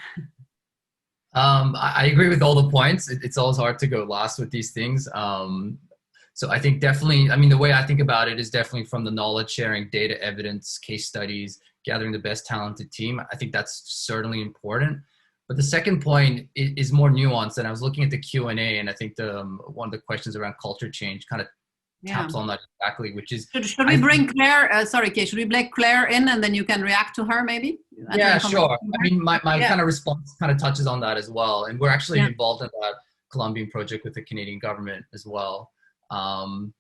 Speaker 11: I agree with all the points. It's always hard to go last with these things. So I think definitely, the way I think about it is definitely from the knowledge sharing, data evidence, case studies, gathering the best talented team. I think that's certainly important. But the second point is more nuanced. And I was looking at the Q&A, and I think one of the questions around culture change kind of taps on that exactly, which is... Should we bring
Speaker 1: Claire, sorry, Kay, should we bring Claire in and then you can react to her maybe?
Speaker 11: Yeah, sure. My kind of response kind of touches on that as well. And we're actually involved in that Colombian project with the Canadian government as well. And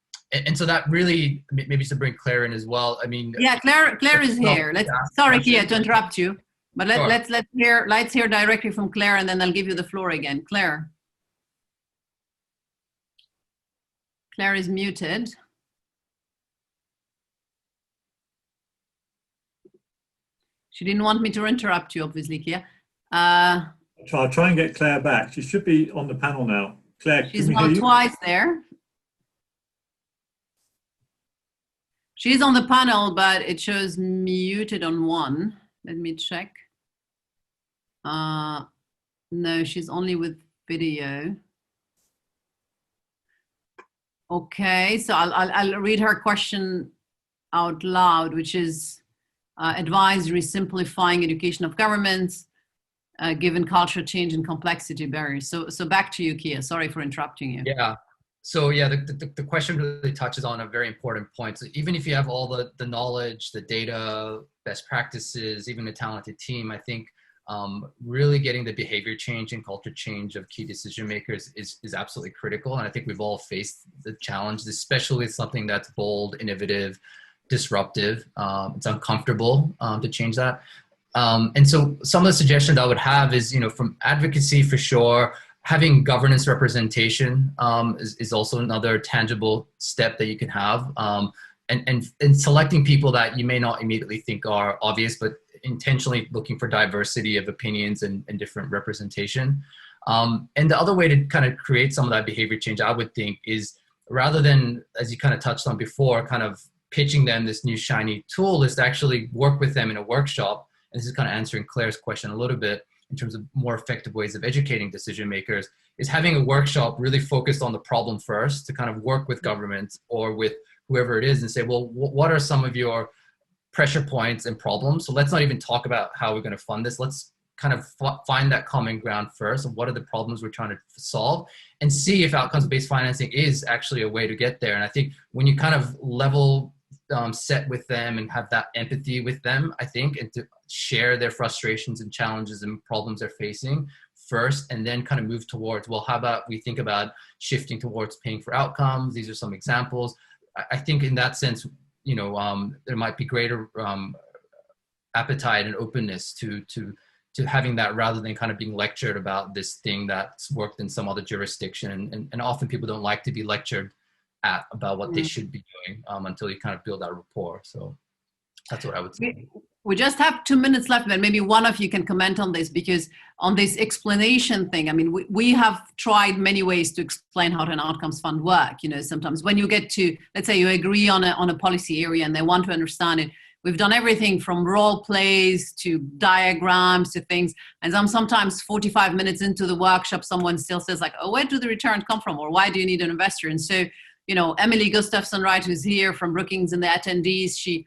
Speaker 11: so that really, maybe to bring Claire in as well.
Speaker 1: Yeah, Claire is here. Sorry, Kia, to interrupt you, but let's hear directly from Claire, and then I'll give you the floor again. Claire is muted. She didn't want me to interrupt you, obviously, Kia.
Speaker 7: I'll try and get Claire back. She should be on the panel now. Claire,
Speaker 1: she's not twice there. She's on the panel, but it shows muted on one. Let me check. No, she's only with video. Okay, so I'll read her question out loud, which is advisory simplifying education of governments, given culture change and complexity barriers. So back to you, Kia. Sorry for interrupting you.
Speaker 11: Yeah. So yeah, the question really touches on a very important point. So even if you have all the knowledge, the data, best practices, even a talented team, I think really getting the behavior change and culture change of key decision makers is absolutely critical. And I think we've all faced the challenge, especially something that's bold, innovative, disruptive. It's uncomfortable to change that. And so some of the suggestions I would have is, from advocacy for sure, having governance representation is also another tangible step that you can have. And selecting people that you may not immediately think are obvious, but intentionally looking for diversity of opinions and different representation. And the other way to kind of create some of that behavior change, I would think, is rather than, as you kind of touched on before, kind of pitching them this new shiny tool, is to actually work with them in a workshop. And this is kind of answering Claire's question a little bit in terms of more effective ways of educating decision makers, is having a workshop really focused on the problem first, to kind of work with governments or with whoever it is and say, well, what are some of your pressure points and problems? So let's not even talk about how we're going to fund this. Let's kind of find that common ground first. And what are the problems we're trying to solve, and see if outcomes-based financing is actually a way to get there. And I think when you kind of level set with them and have that empathy with them, I think, and to share their frustrations and challenges and problems they're facing first, and then kind of move towards, well, how about we think about shifting towards paying for outcomes? These are some examples. I think in that sense, there might be greater appetite and openness to having that, rather than kind of being lectured about this thing that's worked in some other jurisdiction. And often people don't like to be lectured at about what they should be doing until you kind of build that rapport. So that's what I would say.
Speaker 1: We just have 2 minutes left, but maybe one of you can comment on this, because on this explanation thing, I mean, we have tried many ways to explain how an outcomes fund work. Sometimes when you get to, let's say you agree on a policy area and they want to understand it, we've done everything from role plays to diagrams to things. And sometimes 45 minutes into the workshop, someone still says like, oh, where do the returns come from? Or why do you need an investor? And so, Emily Gustafson-Wright, who's here from Brookings, and the attendees, she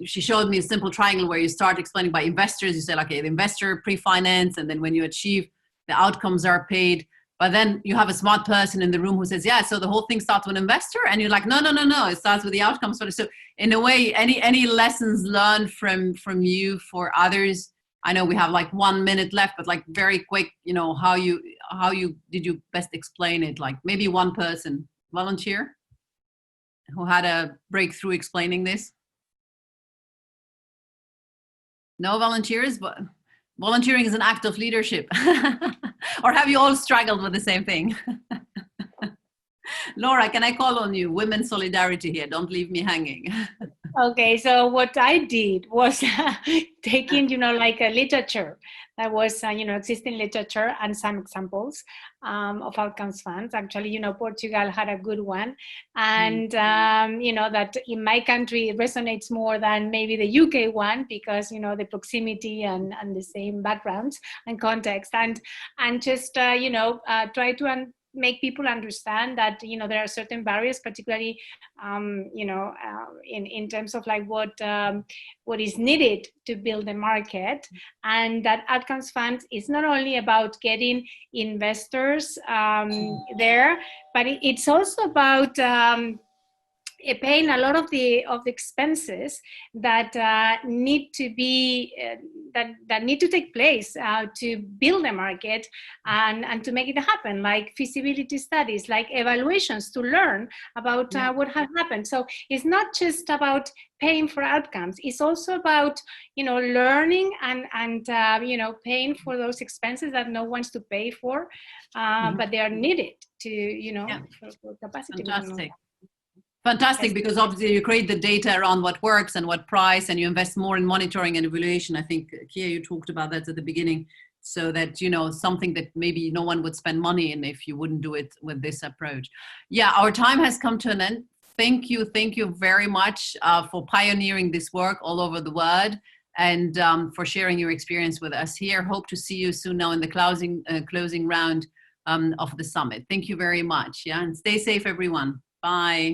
Speaker 1: showed me a simple triangle where you start explaining by investors. You say, okay, the investor pre-finance, and then when you achieve, the outcomes are paid. But then you have a smart person in the room who says, yeah, so the whole thing starts with an investor, and you're like, no, it starts with the outcomes. So in a way, any lessons learned from you for others? I know we have like 1 minute left, but like very quick, how you did you best explain it? Like maybe one person, volunteer, who had a breakthrough explaining this. No volunteers, but volunteering is an act of leadership. Or have you all struggled with the same thing? Laura, can I call on you? Women's solidarity here. Don't leave me hanging.
Speaker 12: Okay, so what I did was taking, like a literature that was, existing literature and some examples of outcomes funds. Actually, Portugal had a good one. And, that in my country it resonates more than maybe the UK one, because, the proximity and the same backgrounds and context. And just, try to make people understand that there are certain barriers, particularly in terms of like what is needed to build a market, and that outcomes fund is not only about getting investors there, but it's also about paying a lot of the expenses that need to be that need to take place to build a market and to make it happen, like feasibility studies, like evaluations to learn about what has happened. So it's not just about paying for outcomes; it's also about learning and paying for those expenses that no one's to pay for, but they are needed to for capacity.
Speaker 1: Fantastic, because obviously you create the data around what works and what price, and you invest more in monitoring and evaluation. I think, Kia, you talked about that at the beginning, so that, something that maybe no one would spend money in if you wouldn't do it with this approach. Yeah, our time has come to an end. thank you very much for pioneering this work all over the world, and for sharing your experience with us here. Hope to see you soon now in the closing round of the summit. Thank you very much. Yeah, and stay safe, everyone. Bye.